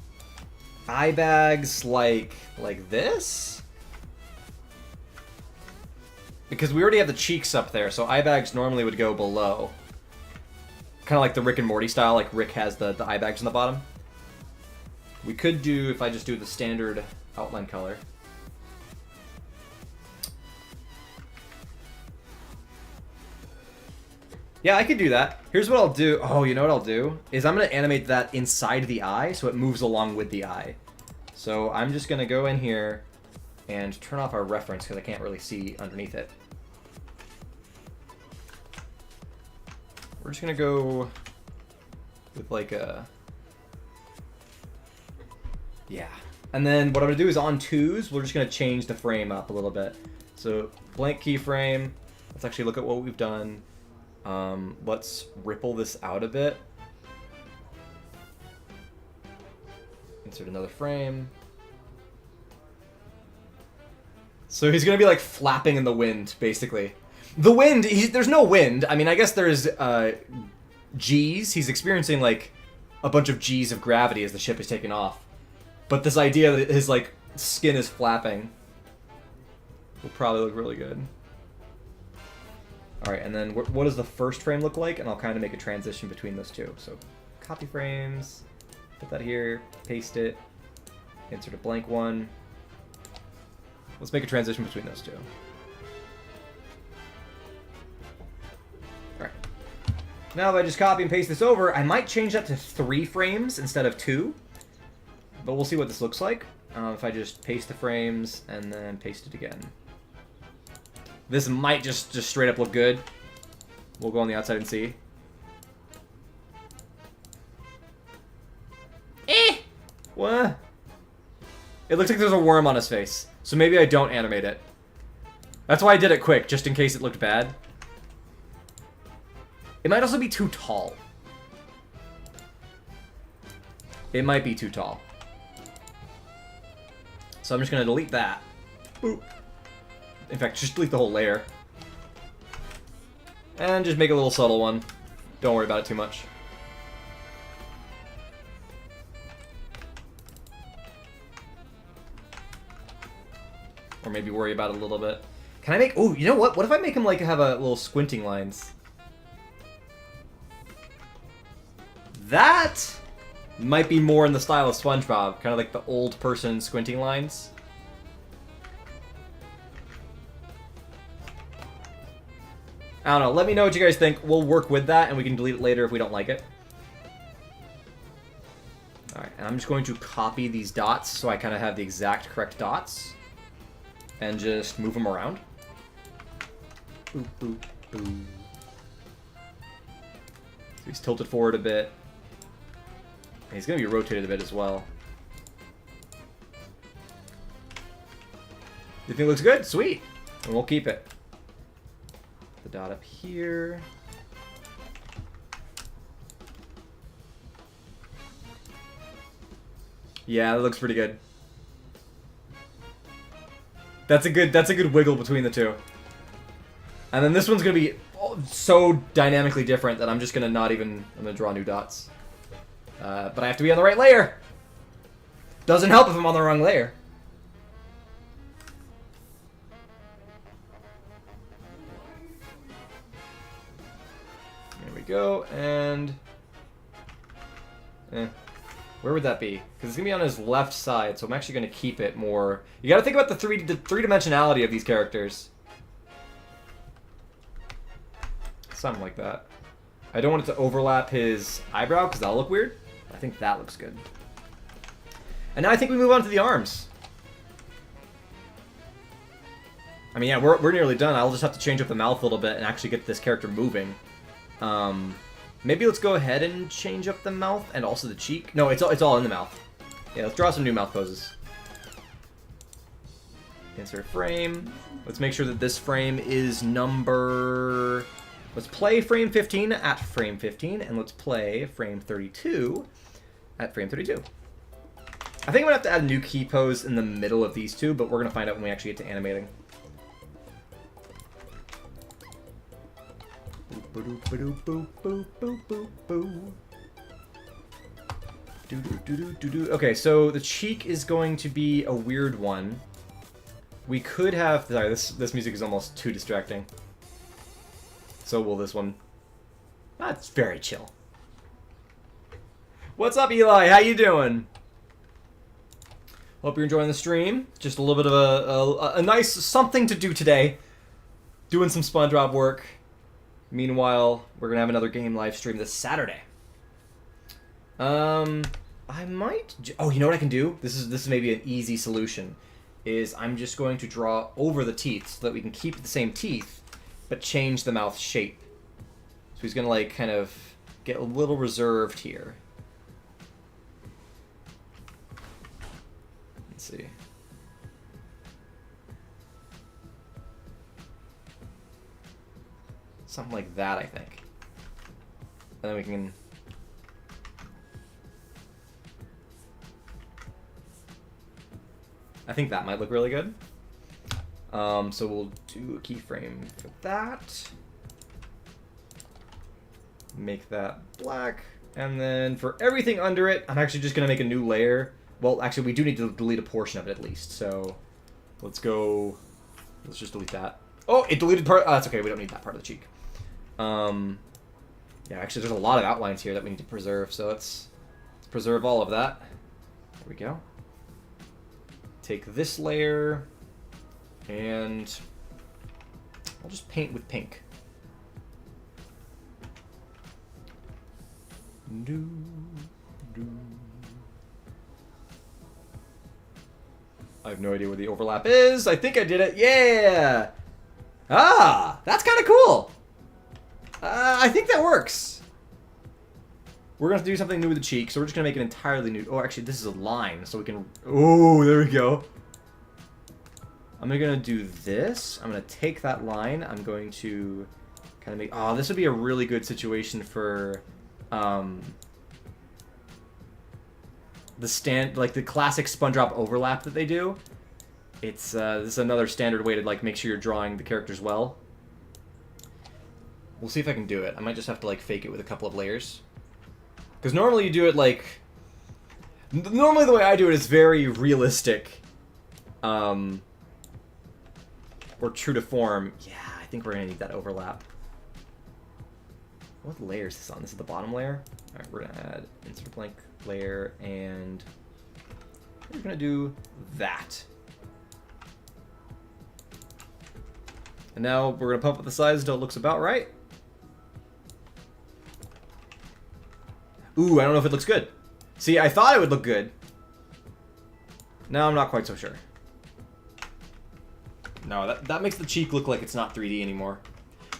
bags like this? Because we already have the cheeks up there, so eye bags normally would go below. Kind of like the Rick and Morty style, like Rick has the eye bags on the bottom. We could do, if I just do the standard outline color. Yeah, I could do that. Here's what I'll do. Oh, you know what I'll do? Is I'm going to animate that inside the eye so it moves along with the eye. So I'm just going to go in here and turn off our reference because I can't really see underneath it. We're just going to go with like a... Yeah. And then what I'm going to do is on 2s, we're just going to change the frame up a little bit. So blank keyframe. Let's actually look at what we've done. Let's ripple this out a bit. Insert another frame. So he's gonna be like flapping in the wind, basically. The wind, there's no wind. I mean, I guess there's G's. He's experiencing like a bunch of G's of gravity as the ship is taking off. But this idea that his like skin is flapping will probably look really good. Alright, and then what does the first frame look like? And I'll kind of make a transition between those two. So, copy frames, put that here, paste it, insert a blank one. Let's make a transition between those two. Alright. Now if I just copy and paste this over, I might change that to 3 frames instead of 2. But we'll see what this looks like. If I just paste the frames and then paste it again. This might just straight up look good. We'll go on the outside and see. What? It looks like there's a worm on his face. So maybe I don't animate it. That's why I did it quick, just in case it looked bad. It might also be too tall. It might be too tall. So I'm just going to delete that. Boop. In fact, just delete the whole layer. And just make a little subtle one. Don't worry about it too much. Or maybe worry about it a little bit. Can I make... Oh, you know what? What if I make him, like, have a little squinting lines? That might be more in the style of SpongeBob. Kind of like the old person squinting lines. I don't know. Let me know what you guys think. We'll work with that, and we can delete it later if we don't like it. Alright, and I'm just going to copy these dots so I kind of have the exact correct dots. And just move them around. Boop, boop, boop. So he's tilted forward a bit. And he's going to be rotated a bit as well. You think it looks good? Sweet. And we'll keep it. The dot up here. Yeah, that looks pretty good. That's a good wiggle between the two. And then this one's gonna be so dynamically different that I'm just gonna I'm gonna draw new dots. But I have to be on the right layer. Doesn't help if I'm on the wrong layer. There we go, and where would that be? Because it's gonna be on his left side, so I'm actually gonna keep it more. You gotta think about the three-dimensionality of these characters. Something like that. I don't want it to overlap his eyebrow because that'll look weird. I think that looks good. And now I think we move on to the arms. I mean, yeah, we're nearly done. I'll just have to change up the mouth a little bit and actually get this character moving. Maybe let's go ahead and change up the mouth and also the cheek. No, it's all in the mouth. Yeah, let's draw some new mouth poses. Insert frame. Let's make sure that this frame is number... Let's play frame 15 at frame 15, and let's play frame 32 at frame 32. I think I'm going to have to add a new key pose in the middle of these two, but we're going to find out when we actually get to animating. Okay, so the cheek is going to be a weird one. We could have... Sorry, this music is almost too distracting. So will this one. That's very chill. What's up, Eli? How you doing? Hope you're enjoying the stream. Just a little bit of a nice something to do today. Doing some SpongeBob work. Meanwhile, we're gonna have another game live stream this Saturday. I might. Oh, you know what I can do? This is maybe an easy solution. Is I'm just going to draw over the teeth so that we can keep the same teeth, but change the mouth shape. So he's gonna like kind of get a little reserved here. Let's see. Something like that, I think. And then we can... I think that might look really good. So we'll do a keyframe for that. Make that black. And then for everything under it, I'm actually just going to make a new layer. Well, actually, we do need to delete a portion of it at least. So let's go... Let's just delete that. Oh, it deleted part... Oh, that's okay. We don't need that part of the cheek. Yeah, actually, there's a lot of outlines here that we need to preserve. So let's preserve all of that. There we go. Take this layer... And I'll just paint with pink. I have no idea where the overlap is. I think I did it. Yeah! Ah! That's kind of cool! I think that works. We're going to have to do something new with the cheek, so we're just going to make an entirely new... Oh, actually, this is a line, so we can... Oh, there we go. I'm going to do this. I'm going to take that line. I'm going to kind of make... Oh, this would be a really good situation for the classic SpongeBob overlap that they do. It's this is another standard way to like make sure you're drawing the characters well. We'll see if I can do it. I might just have to like fake it with a couple of layers. Because normally you do it like... Normally the way I do it is very realistic. or true to form. Yeah, I think we're gonna need that overlap. What layer is this on? This is the bottom layer. All right, we're gonna add insert blank layer, and we're gonna do that. And now we're gonna pump up the size until it looks about right. Ooh, I don't know if it looks good. See, I thought it would look good. Now I'm not quite so sure. No, that makes the cheek look like it's not 3D anymore.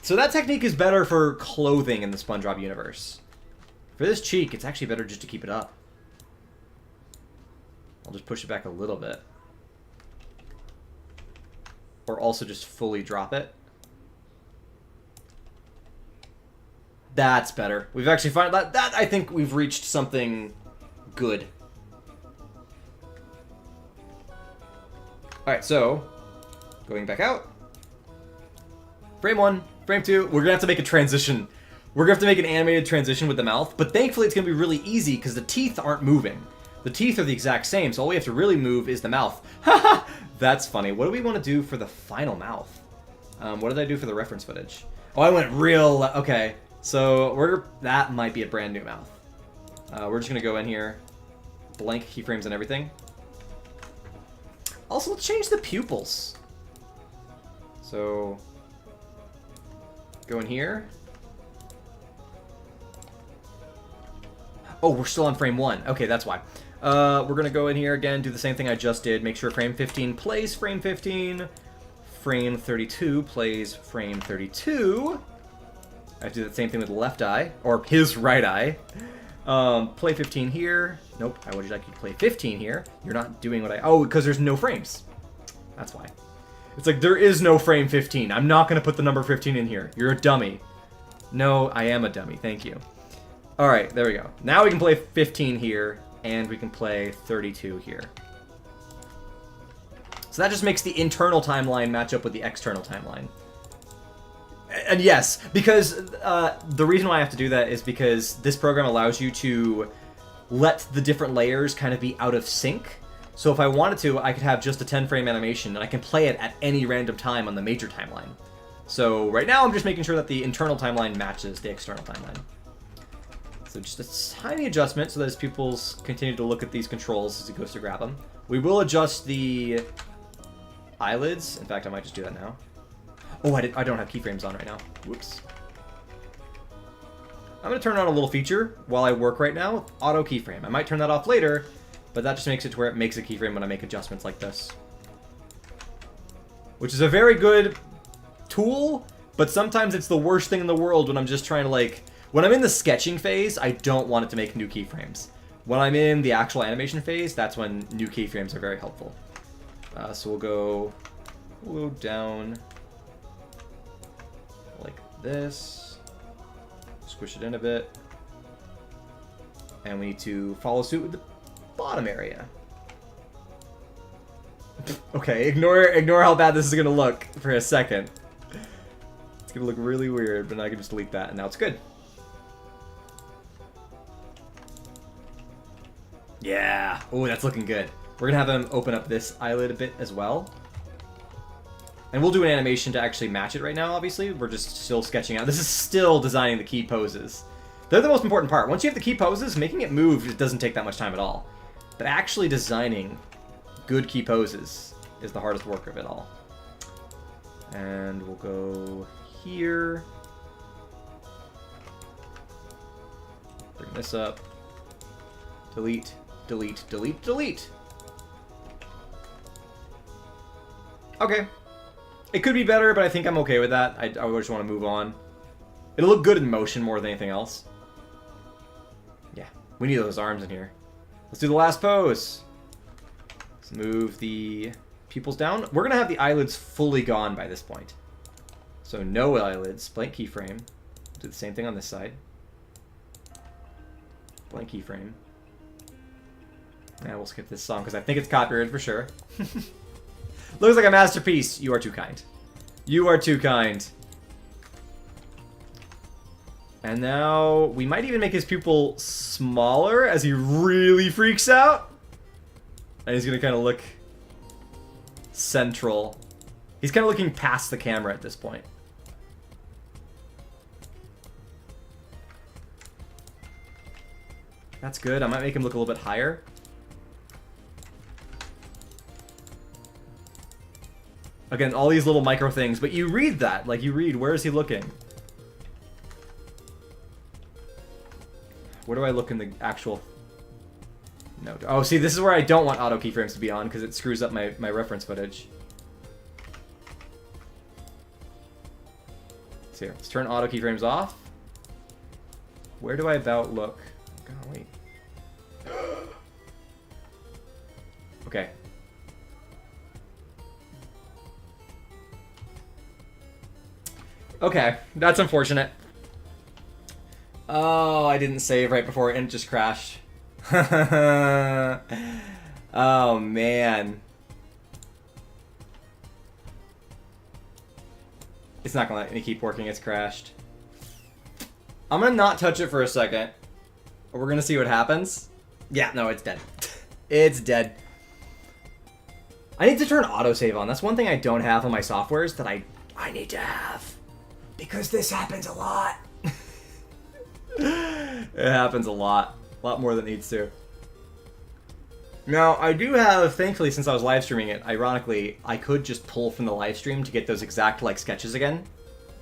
So that technique is better for clothing in the SpongeBob universe. For this cheek, it's actually better just to keep it up. I'll just push it back a little bit. Or also just fully drop it. That's better. We've actually found that I think we've reached something good. Alright, so going back out. Frame 1, frame 2, we're gonna have to make a transition. We're gonna have to make an animated transition with the mouth, but thankfully it's gonna be really easy because the teeth aren't moving. The teeth are the exact same, so all we have to really move is the mouth. Haha! That's funny. What do we want to do for the final mouth? What did I do for the reference footage? Oh, I went real... Okay, so that might be a brand new mouth. We're just gonna go in here, blank keyframes and everything. Also, let's change the pupils. So, go in here. Oh, we're still on frame 1. Okay, that's why. We're gonna go in here again, do the same thing I just did. Make sure frame 15 plays frame 15. Frame 32 plays frame 32. I have to do the same thing with the left eye, or his right eye. Play 15 here. Nope, I would like you to play 15 here. You're not doing what I... Oh, because there's no frames. That's why. It's like, there is no frame 15. I'm not going to put the number 15 in here. You're a dummy. No, I am a dummy. Thank you. Alright, there we go. Now we can play 15 here, and we can play 32 here. So that just makes the internal timeline match up with the external timeline. And yes, because the reason why I have to do that is because this program allows you to let the different layers kind of be out of sync. So if I wanted to, I could have just a 10-frame animation, and I can play it at any random time on the major timeline. So right now, I'm just making sure that the internal timeline matches the external timeline. So just a tiny adjustment so that his pupils continue to look at these controls as he goes to grab them. We will adjust the eyelids. In fact, I might just do that now. Oh, I don't have keyframes on right now. Whoops. I'm going to turn on a little feature while I work right now. Auto keyframe. I might turn that off later, but that just makes it to where it makes a keyframe when I make adjustments like this. Which is a very good tool, but sometimes it's the worst thing in the world when I'm just trying to, like... When I'm in the sketching phase, I don't want it to make new keyframes. When I'm in the actual animation phase, that's when new keyframes are very helpful. So we'll go down like this. Squish it in a bit. And we need to follow suit with the bottom area. Okay, ignore how bad this is going to look for a second. It's going to look really weird, but now I can just delete that, and now it's good. Yeah. Oh, that's looking good. We're going to have him open up this eyelid a bit as well. And we'll do an animation to actually match it right now, obviously. We're just still sketching out. This is still designing the key poses. They're the most important part. Once you have the key poses, making it move, it doesn't take that much time at all. But actually designing good key poses is the hardest work of it all. And we'll go here. Bring this up. Delete. Delete, delete, delete. Okay. It could be better, but I think I'm okay with that. I just want to move on. It'll look good in motion more than anything else. Yeah, we need those arms in here. Let's do the last pose. Let's move the pupils down. We're going to have the eyelids fully gone by this point. So no eyelids, blank keyframe. Do the same thing on this side. Blank keyframe. Yeah, we'll skip this song because I think it's copyrighted for sure. Looks like a masterpiece. You are too kind. You are too kind. And now we might even make his pupil smaller as he really freaks out. And he's going to kind of look central. He's kind of looking past the camera at this point. That's good. I might make him look a little bit higher. Again, all these little micro things, but you read that. Like, you read, where is he looking? Where do I look in the actual... No. Oh, see, this is where I don't want auto keyframes to be on, because it screws up my reference footage. So here, let's turn auto keyframes off. Where do I about look? Oh, God, wait. Okay. Okay, that's unfortunate. Oh, I didn't save right before it just crashed. Oh, man. It's not gonna let me keep working, it's crashed. I'm gonna not touch it for a second. We're gonna see what happens. Yeah, no, it's dead. It's dead. I need to turn autosave on. That's one thing I don't have on my softwares that I need to have. Because this happens a lot. It happens a lot. A lot more than it needs to. Now, I do have, thankfully, since I was live streaming it, ironically, I could just pull from the live stream to get those exact, like, sketches again.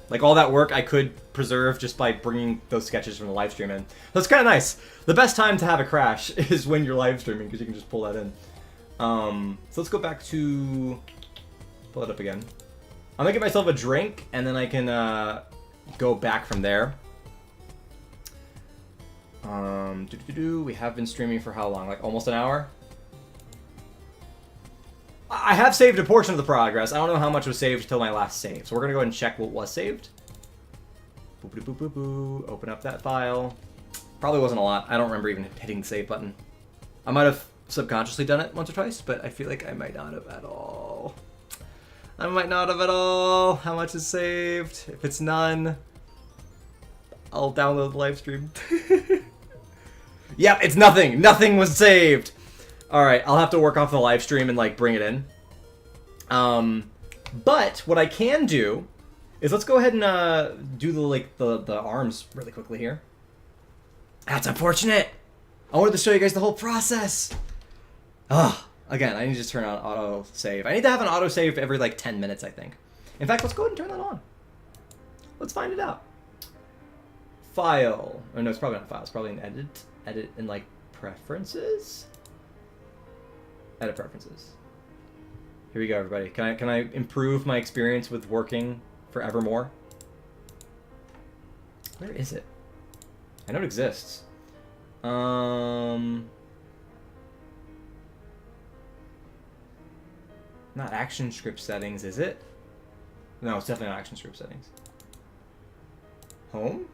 Like, all that work I could preserve just by bringing those sketches from the live stream in. So it's kind of nice. The best time to have a crash is when you're live streaming, because you can just pull that in. So let's go back to... Pull it up again. I'm gonna get myself a drink, and then I can go back from there. We have been streaming for how long? Like almost an hour? I have saved a portion of the progress. I don't know how much was saved until my last save. So we're gonna go ahead and check what was saved. Boop, boop, boop, boop. Open up that file. Probably wasn't a lot. I don't remember even hitting the save button. I might have subconsciously done it once or twice, but I feel like I might not have at all. I might not have at all. How much is saved? If it's none, I'll download the live stream. Yep, it's nothing. Nothing was saved. All right, I'll have to work off the live stream and like bring it in. But what I can do is let's go ahead and do the arms really quickly here. That's unfortunate. I wanted to show you guys the whole process. Ugh. Again, I need to just turn on auto save. I need to have an auto save every like 10 minutes, I think. In fact, let's go ahead and turn that on. Let's find it out. File. Oh no, it's probably not file. It's probably an edit. Edit in like preferences. Edit preferences. Here we go, everybody. Can I improve my experience with working forevermore? Where is it? I know it exists. Not action script settings, is it? No, it's definitely not action script settings. Home?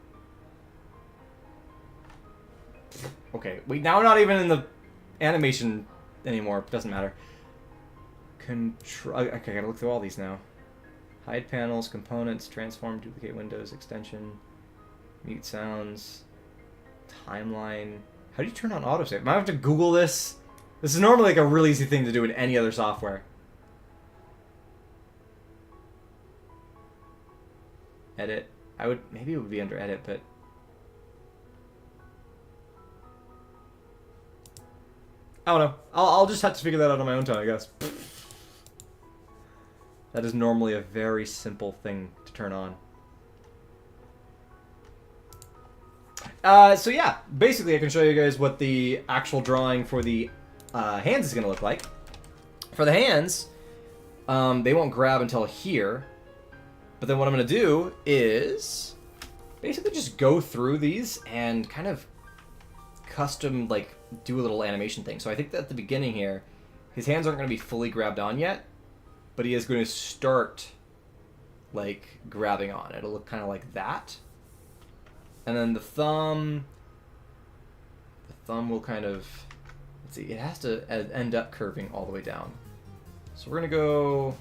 Okay, wait, now we're not even in the animation anymore. Doesn't matter. Control. Okay, I gotta look through all these now. Hide panels, components, transform, duplicate windows, extension, mute sounds, timeline. How do you turn on autosave? Might have to Google this. This is normally like a really easy thing to do in any other software. Edit. Maybe it would be under edit, but I don't know. I'll just have to figure that out on my own time, I guess. That is normally a very simple thing to turn on. So yeah, basically I can show you guys what the actual drawing for the hands is going to look like. For the hands, they won't grab until here. But then what I'm going to do is basically just go through these and kind of custom, like, do a little animation thing. So I think that at the beginning here, his hands aren't going to be fully grabbed on yet, but he is going to start, like, grabbing on. It'll look kind of like that. And then the thumb will kind of, let's see, it has to end up curving all the way down. So we're going to go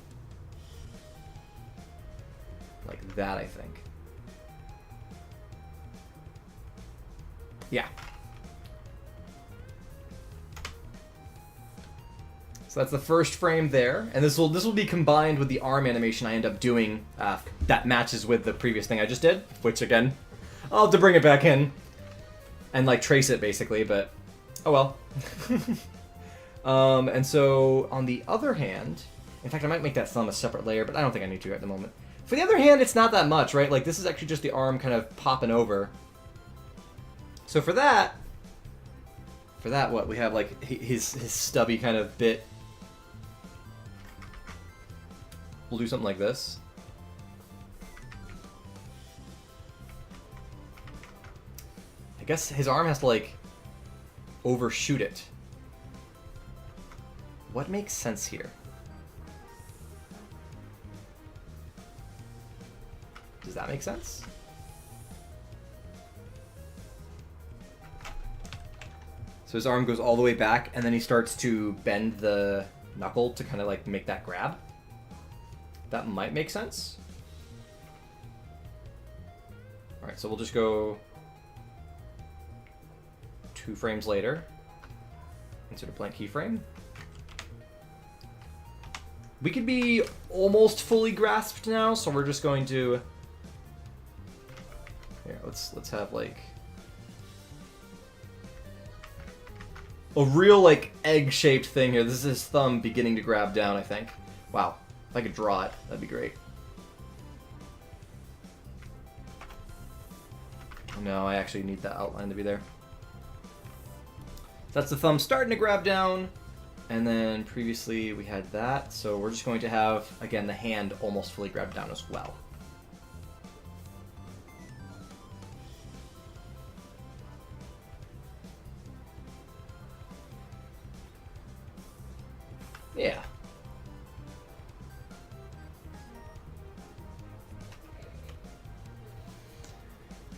like that, I think. Yeah. So that's the first frame there, and this will be combined with the arm animation I end up doing that matches with the previous thing I just did, which again, I'll have to bring it back in and like trace it basically, but oh well. And so on the other hand, in fact I might make that thumb a separate layer, but I don't think I need to at the moment. For the other hand, it's not that much, right? Like this is actually just the arm kind of popping over. So for that what we have like his stubby kind of bit. We'll do something like this. I guess his arm has to, like, overshoot it. What makes sense here? Does that make sense? So his arm goes all the way back, and then he starts to bend the knuckle to kind of, like, make that grab. That might make sense. Alright, so we'll just go 2 frames later. Insert a blank keyframe. We could be almost fully grasped now, so we're just going to... Here, let's have like... a real like egg-shaped thing here. This is his thumb beginning to grab down, I think. Wow. If I could draw it, that'd be great. Oh no, I actually need that outline to be there. That's the thumb starting to grab down, and then previously we had that, so we're just going to have, again, the hand almost fully grabbed down as well. Yeah.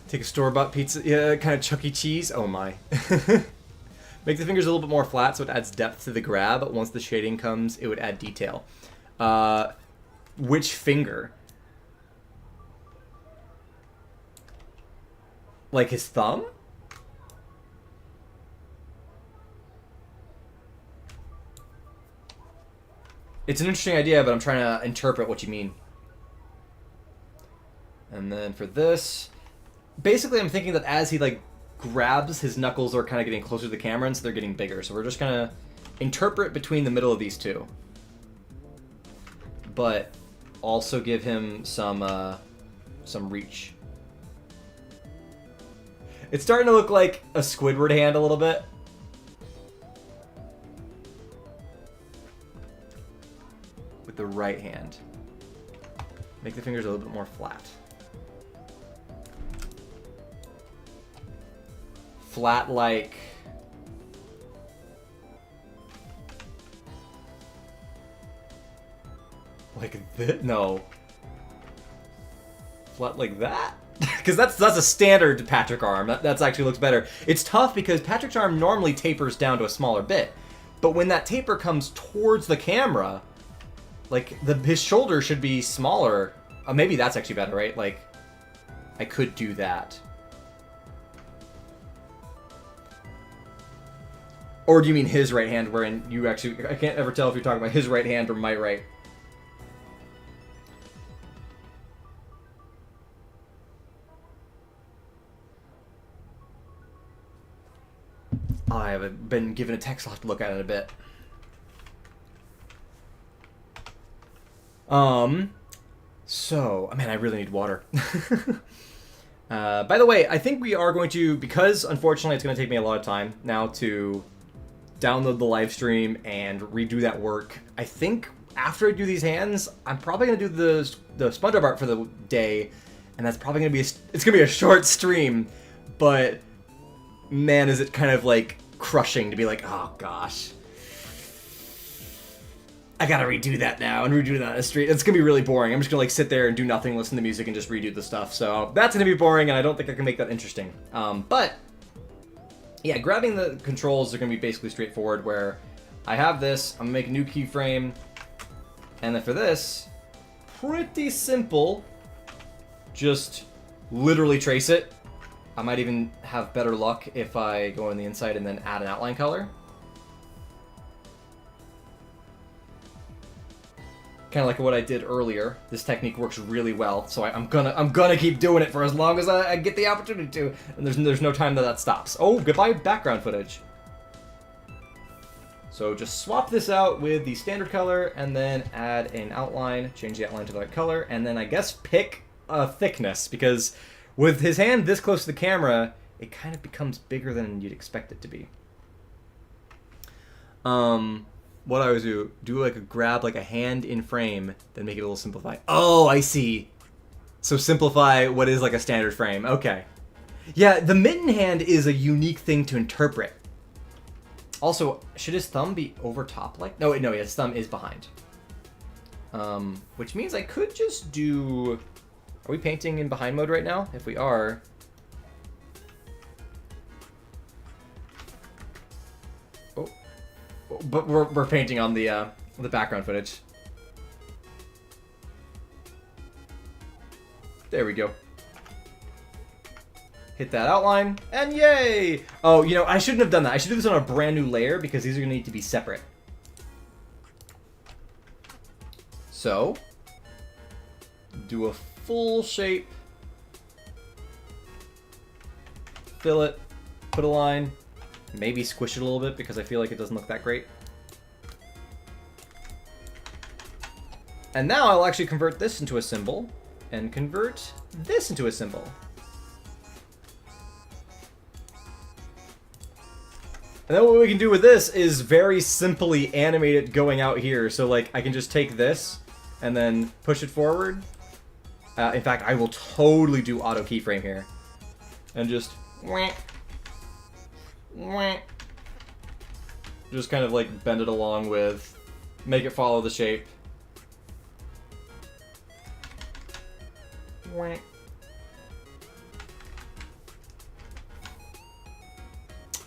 Take a store-bought pizza, yeah, kind of Chuck E. Cheese. Oh my. Make the fingers a little bit more flat so it adds depth to the grab. Once the shading comes, it would add detail. Which finger? Like his thumb? It's an interesting idea, but I'm trying to interpret what you mean. And then for this... Basically, I'm thinking that as he, like, grabs, his knuckles are kind of getting closer to the camera, and so they're getting bigger. So we're just going to interpret between the middle of these two. But also give him some reach. It's starting to look like a Squidward hand a little bit. With the right hand. Make the fingers a little bit more flat. Flat like... Like this? No. Flat like that? Because that's a standard Patrick arm. That actually looks better. It's tough because Patrick's arm normally tapers down to a smaller bit. But when that taper comes towards the camera, like, his shoulder should be smaller. Maybe that's actually better, right? Like, I could do that. Or do you mean his right hand, wherein you actually... I can't ever tell if you're talking about his right hand or my right. I haven't been given a text. I'll have to look at it in a bit. So, man, I really need water. By the way, I think we are going to, because unfortunately it's going to take me a lot of time now to download the live stream and redo that work. I think after I do these hands, I'm probably going to do the SpongeBob art for the day, and that's probably going to be it's going to be a short stream, but man, is it kind of like crushing to be like, oh gosh, I gotta redo that now and redo that on the street. It's gonna be really boring. I'm just gonna like sit there and do nothing, listen to music, and just redo the stuff. So that's gonna be boring, and I don't think I can make that interesting. But yeah, grabbing the controls are gonna be basically straightforward. Where I have this, I'm gonna make a new keyframe, and then for this, pretty simple. Just literally trace it. I might even have better luck if I go on the inside and then add an outline color. kind of like what I did earlier. This technique works really well, so I'm gonna keep doing it for as long as I get the opportunity to. And there's no time that stops. Oh, goodbye background footage. So just swap this out with the standard color, and then add an outline. Change the outline to the right color, and then I guess pick a thickness, because with his hand this close to the camera, it kind of becomes bigger than you'd expect it to be. What I always do like grab like a hand in frame, then make it a little simplified. Oh, I see. So simplify what is like a standard frame. Okay. Yeah, the mitten hand is a unique thing to interpret. Also, should his thumb be over top like? No, wait, no, his thumb is behind. Which means I could just do... Are we painting in behind mode right now? If we are... But we're painting on the background footage. There we go. Hit that outline, and yay! Oh, you know, I shouldn't have done that. I should do this on a brand new layer, because these are gonna need to be separate. So, do a full shape. Fill it, put a line. Maybe squish it a little bit because I feel like it doesn't look that great. And now I'll actually convert this into a symbol and convert this into a symbol. And then what we can do with this is very simply animate it going out here. So like I can just take this and then push it forward. In fact, I will totally do auto keyframe here. And just... Just kind of like bend it along with, make it follow the shape.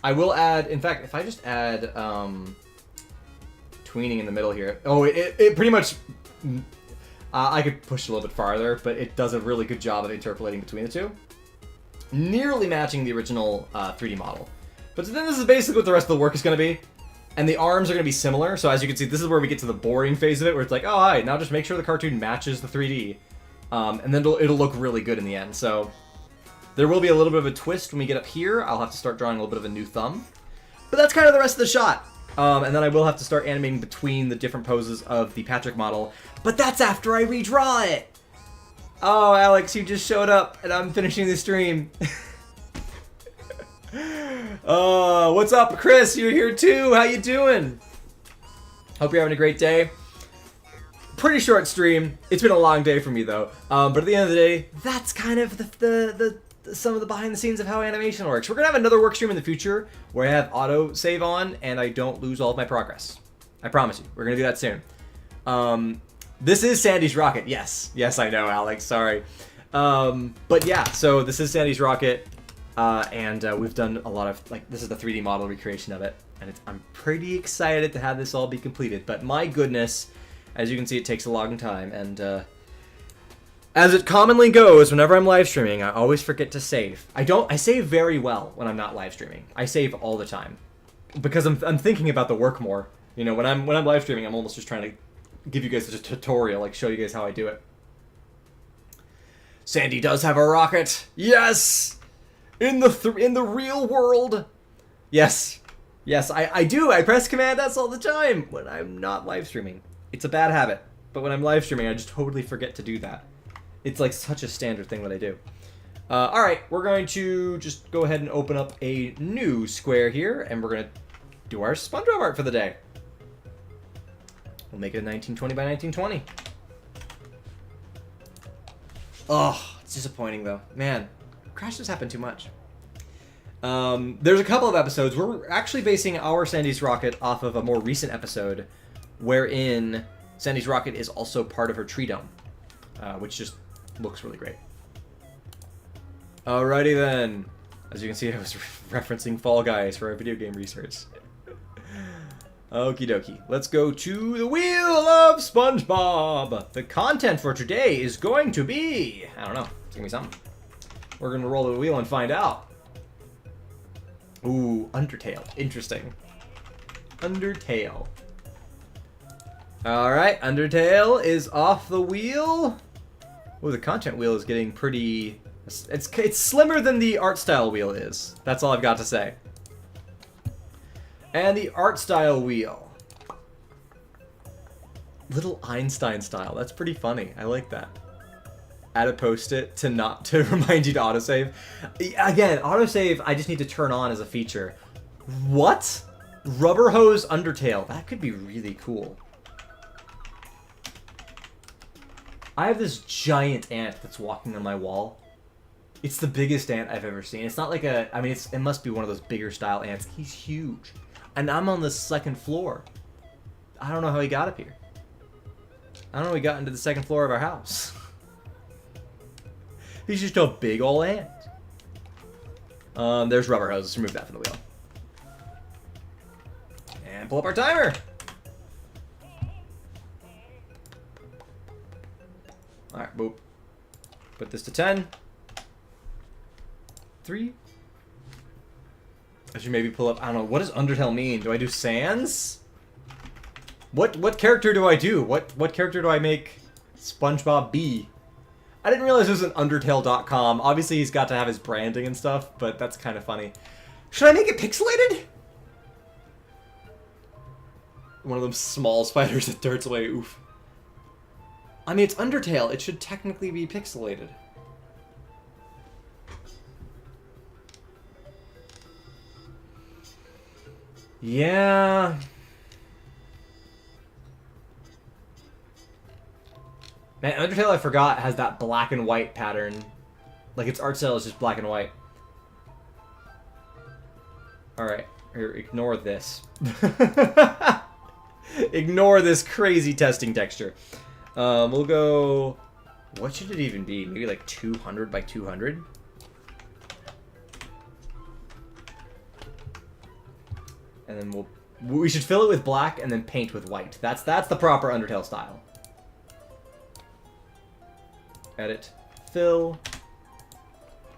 I will add, in fact, if I just add tweening in the middle here. Oh, it pretty much, I could push it a little bit farther, but it does a really good job of interpolating between the two. Nearly matching the original 3D model. But then this is basically what the rest of the work is going to be. And the arms are going to be similar. So as you can see, this is where we get to the boring phase of it, where it's like, oh, hi, now just make sure the cartoon matches the 3D. And then it'll look really good in the end. So there will be a little bit of a twist when we get up here. I'll have to start drawing a little bit of a new thumb. But that's kind of the rest of the shot. And then I will have to start animating between the different poses of the Patrick model. But that's after I redraw it. Oh, Alex, you just showed up, and I'm finishing the stream. What's up, Chris? You're here too. How you doing? Hope you're having a great day. Pretty short stream. It's been a long day for me though. But at the end of the day, that's kind of some of the behind the scenes of how animation works. We're gonna have another work stream in the future where I have auto save on and I don't lose all of my progress. I promise you. We're gonna do that soon. This is Sandy's rocket. Yes, I know, Alex. Sorry. But yeah, so this is Sandy's rocket. And we've done a lot of, like, this is the 3D model recreation of it, and I'm pretty excited to have this all be completed, but my goodness, as you can see, it takes a long time, and as it commonly goes, whenever I'm live streaming, I always forget to save. I save very well when I'm not live streaming. I save all the time, because I'm thinking about the work more. You know, when I'm live streaming, I'm almost just trying to give you guys a tutorial, like show you guys how I do it. Sandy does have a rocket! Yes! In the real world. Yes, I do. I press Command S all the time when I'm not live streaming. It's a bad habit, but when I'm live streaming, I just totally forget to do that. It's like such a standard thing that I do. All right, we're going to just go ahead and open up a new square here, and we're gonna do our SpongeBob art for the day. We'll make it a 1920 by 1920. Oh, it's disappointing though, man. Crashes happen too much. There's a couple of episodes. We're actually basing our Sandy's Rocket off of a more recent episode wherein Sandy's Rocket is also part of her tree dome, which just looks really great. Alrighty then. As you can see, I was referencing Fall Guys for our video game research. Okie dokie. Let's go to the Wheel of SpongeBob. The content for today is going to be... I don't know. It's going to be something. We're going to roll the wheel and find out. Ooh, Undertale. Interesting. Undertale. Alright, Undertale is off the wheel. Oh, the content wheel is getting pretty... It's slimmer than the art style wheel is. That's all I've got to say. And the art style wheel. Little Einstein style. That's pretty funny. I like that. Add a post-it to remind you to autosave. Again, autosave I just need to turn on as a feature. What? Rubber hose Undertale. That could be really cool. I have this giant ant that's walking on my wall. It's the biggest ant I've ever seen. It's not like a... I mean, it must be one of those bigger style ants. He's huge. And I'm on the 2nd floor. I don't know how he got up here. I don't know how he got into the 2nd floor of our house. He's just a big ol' ant. There's rubber hose. Let's remove that from the wheel. And pull up our timer. Alright, boop. Put this to 10. 3. I should maybe pull up... I don't know. What does Undertale mean? Do I do Sans? What character do I do? What character do I make SpongeBob be? I didn't realize it was an Undertale.com. Obviously, he's got to have his branding and stuff, but that's kind of funny. Should I make it pixelated? One of them small spiders that darts away. Oof. I mean, it's Undertale. It should technically be pixelated. Yeah. Man, Undertale, I forgot, has that black and white pattern. Like, its art style is just black and white. Alright, here, ignore this. Ignore this crazy testing texture. We'll go... What should it even be? Maybe like 200 by 200? And then we should fill it with black and then paint with white. That's the proper Undertale style. Edit. Fill.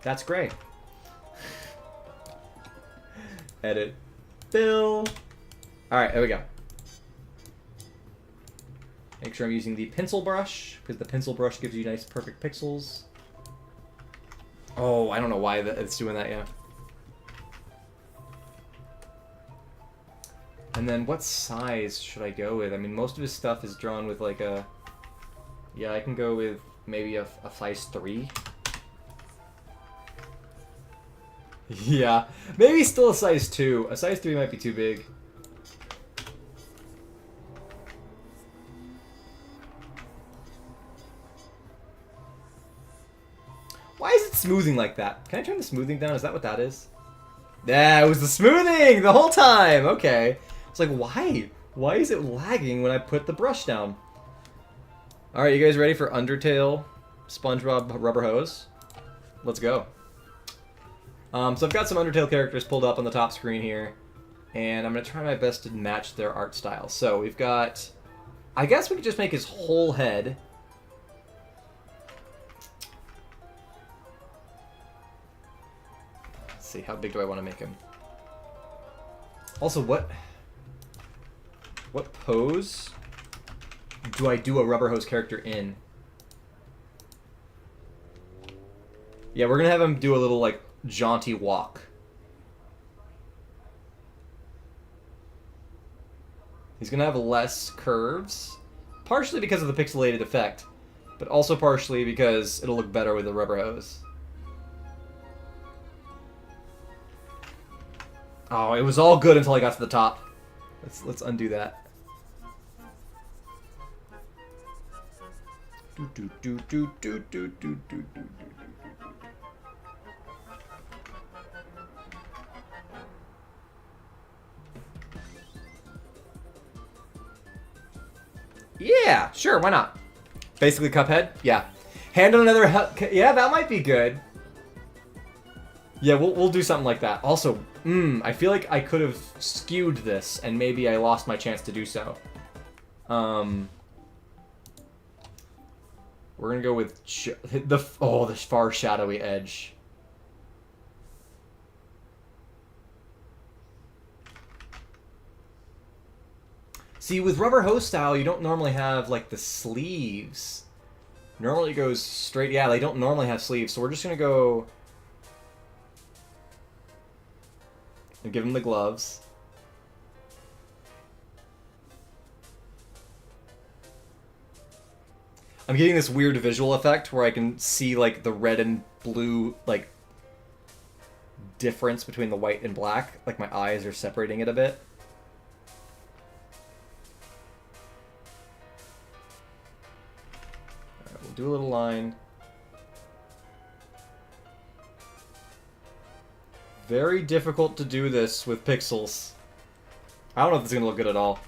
That's gray. Edit. Fill. Alright, there we go. Make sure I'm using the pencil brush, because the pencil brush gives you nice, perfect pixels. Oh, I don't know why it's doing that, yeah. And then what size should I go with? I mean, most of his stuff is drawn with like a... Yeah, I can go with maybe a size 3. Yeah, maybe still a size 2. A size 3 might be too big. Why is it smoothing like that? Can I turn the smoothing down? Is that what that is? Yeah, it was the smoothing the whole time. Okay. It's like, why? Why is it lagging when I put the brush down? Alright, you guys ready for Undertale SpongeBob Rubber Hose? Let's go. So I've got some Undertale characters pulled up on the top screen here. And I'm going to try my best to match their art style. So we've got... I guess we could just make his whole head. Let's see, how big do I want to make him? Also, what pose do I do a Rubber Hose character in? Yeah, we're gonna have him do a little, like, jaunty walk. He's gonna have less curves, partially because of the pixelated effect, but also partially because it'll look better with the Rubber Hose. Oh, it was all good until I got to the top. Let's undo that. Yeah, sure, why not? Basically Cuphead? Yeah. Hand on another... Yeah, that might be good. Yeah, we'll do something like that. Also, I feel like I could have skewed this, and maybe I lost my chance to do so. We're gonna go with the far shadowy edge. See, with rubber hose style, you don't normally have, like, the sleeves. Normally it goes straight... Yeah, they don't normally have sleeves, so we're just gonna go... and give him the gloves. I'm getting this weird visual effect where I can see, like, the red and blue, like, difference between the white and black. Like, my eyes are separating it a bit. Alright, we'll do a little line. Very difficult to do this with pixels. I don't know if this is going to look good at all.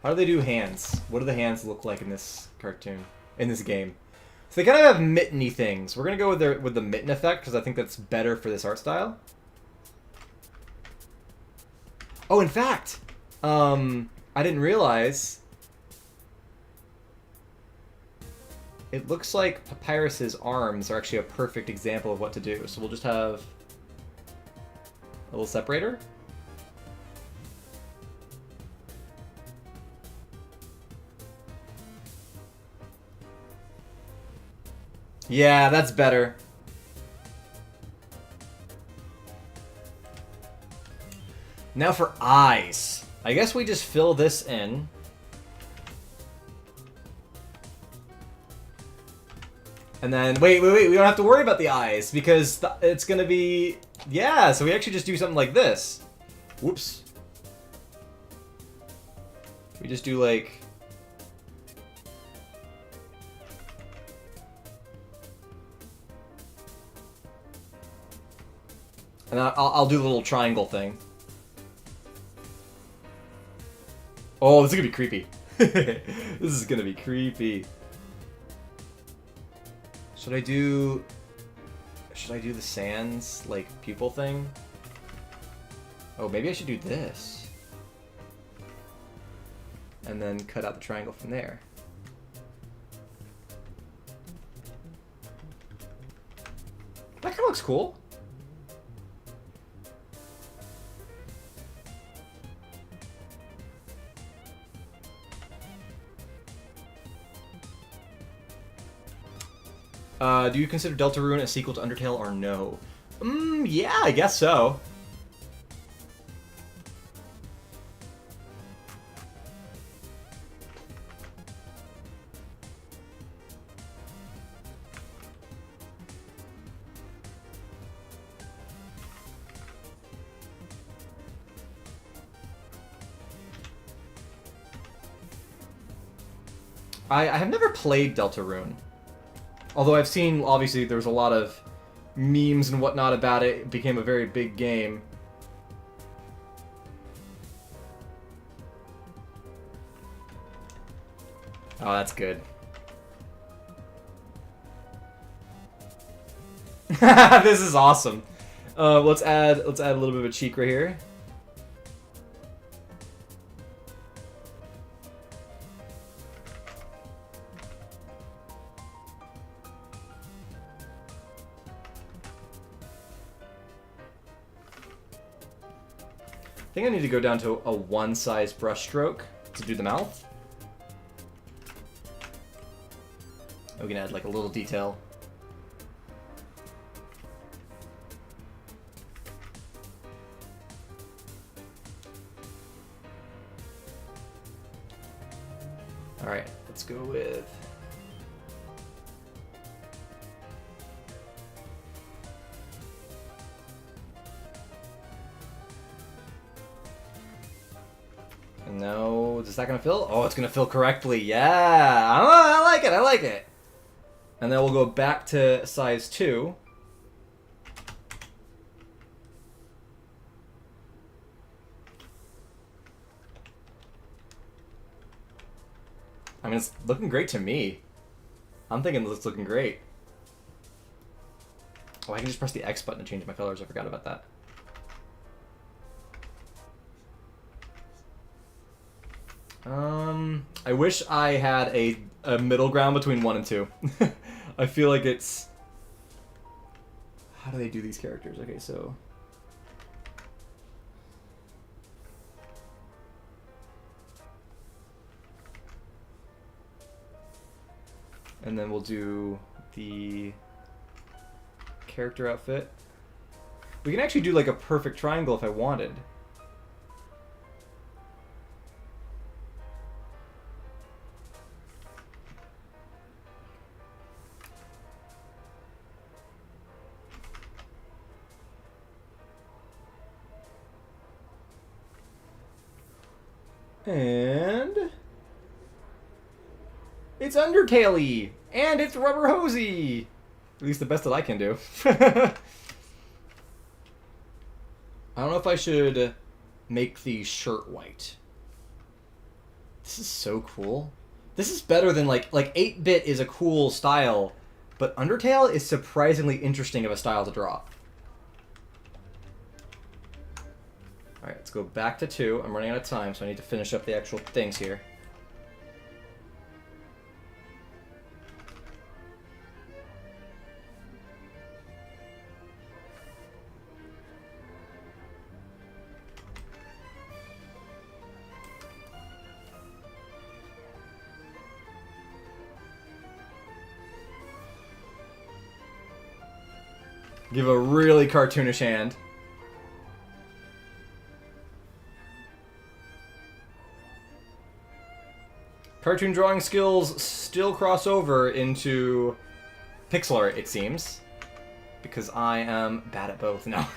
How do they do hands? What do the hands look like in this cartoon? In this game? So they kind of have mitteny things. We're going to go with the mitten effect because I think that's better for this art style. Oh, in fact, I didn't realize... It looks like Papyrus's arms are actually a perfect example of what to do. So we'll just have a little separator. Yeah, that's better. Now for eyes. I guess we just fill this in. And then, wait, we don't have to worry about the eyes, because it's gonna be... Yeah, so we actually just do something like this. Whoops. We just do, like... And I'll do the little triangle thing. Oh, this is gonna be creepy. This is gonna be creepy. Should I do the Sans, like, pupil thing? Oh, maybe I should do this. And then cut out the triangle from there. That kind of looks cool. Do you consider Deltarune a sequel to Undertale or no? Yeah, I guess so. I have never played Deltarune. Although I've seen, obviously, there's a lot of memes and whatnot about it. It became a very big game. Oh, that's good. This is awesome. Let's add a little bit of a cheek right here. I think I need to go down to a one-size brush stroke to do the mouth. We can add like a little detail. Alright, let's go with... No, is that gonna fill? Oh, it's gonna fill correctly. Yeah, I like it. I like it. And then we'll go back to size 2. I mean, it's looking great to me. I'm thinking it's looking great. Oh, I can just press the X button to change my colors. I forgot about that. I wish I had a middle ground between 1 and 2. I feel like it's... How do they do these characters? Okay, so... And then we'll do the character outfit. We can actually do like a perfect triangle if I wanted. And it's Undertale-y, and it's Rubber Hosey. At least the best that I can do. I don't know if I should make the shirt white. This is so cool. This is better than like 8-bit is a cool style, but Undertale is surprisingly interesting of a style to draw. Alright, let's go back to 2. I'm running out of time, so I need to finish up the actual things here. Give a really cartoonish hand. Cartoon drawing skills still cross over into pixel art, it seems. Because I am bad at both now.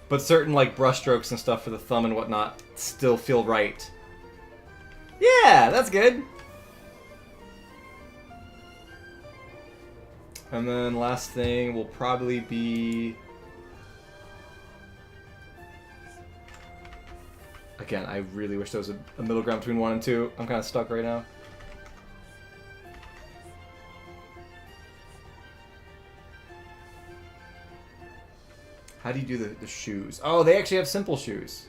But certain like brushstrokes and stuff for the thumb and whatnot still feel right. Yeah, that's good. And then last thing will probably be... Again, I really wish there was a middle ground between 1 and 2. I'm kind of stuck right now. How do you do the shoes? Oh, they actually have simple shoes.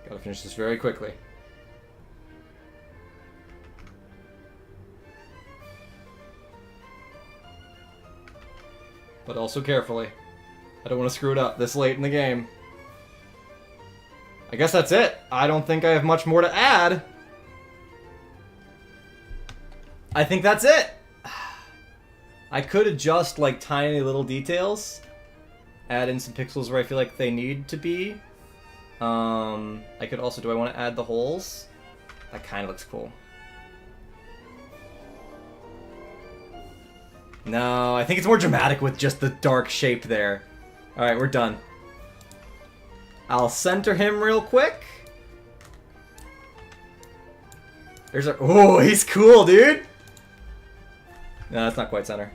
Gotta finish this very quickly. But also carefully. I don't want to screw it up this late in the game. I guess that's it. I don't think I have much more to add. I think that's it. I could adjust like tiny little details. Add in some pixels where I feel like they need to be. I could also, do I want to add the holes? That kind of looks cool. No, I think it's more dramatic with just the dark shape there. Alright, we're done. I'll center him real quick. There's our... Oh, he's cool, dude! No, that's not quite center.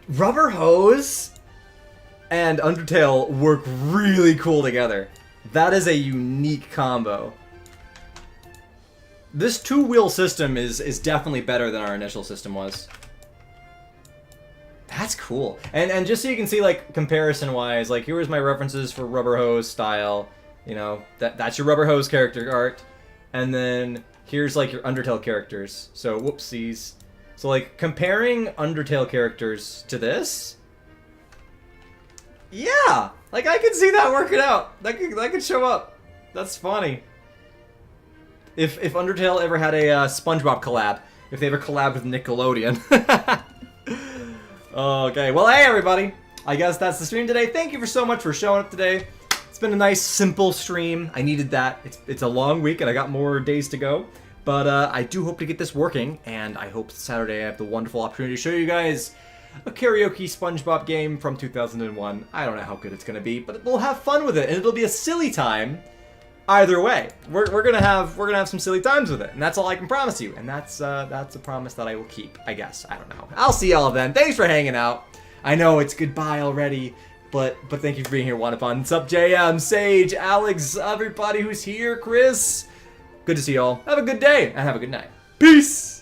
Rubber Hose and Undertale work really cool together. That is a unique combo. This 2-wheel system is definitely better than our initial system was. That's cool. And just so you can see, like, comparison-wise, like, here's my references for Rubber Hose style. You know, that's your Rubber Hose character art. And then here's, like, your Undertale characters. So, whoopsies. So, like, comparing Undertale characters to this... Yeah! Like, I can see that working out. That could show up. That's funny. If Undertale ever had a SpongeBob collab. If they ever collabed with Nickelodeon. Okay, well, hey, everybody. I guess that's the stream today. Thank you so much for showing up today. It's been a nice, simple stream. I needed that. It's a long week, and I got more days to go. But I do hope to get this working, and I hope Saturday I have the wonderful opportunity to show you guys a karaoke SpongeBob game from 2001. I don't know how good it's going to be, but we'll have fun with it, and it'll be a silly time. Either way, we're gonna have some silly times with it, and that's all I can promise you. And that's a promise that I will keep. I guess, I don't know. I'll see y'all then. Thanks for hanging out. I know it's goodbye already, but thank you for being here. Wannapan, what's up, JM, Sage, Alex, everybody who's here, Chris. Good to see y'all. Have a good day and have a good night. Peace.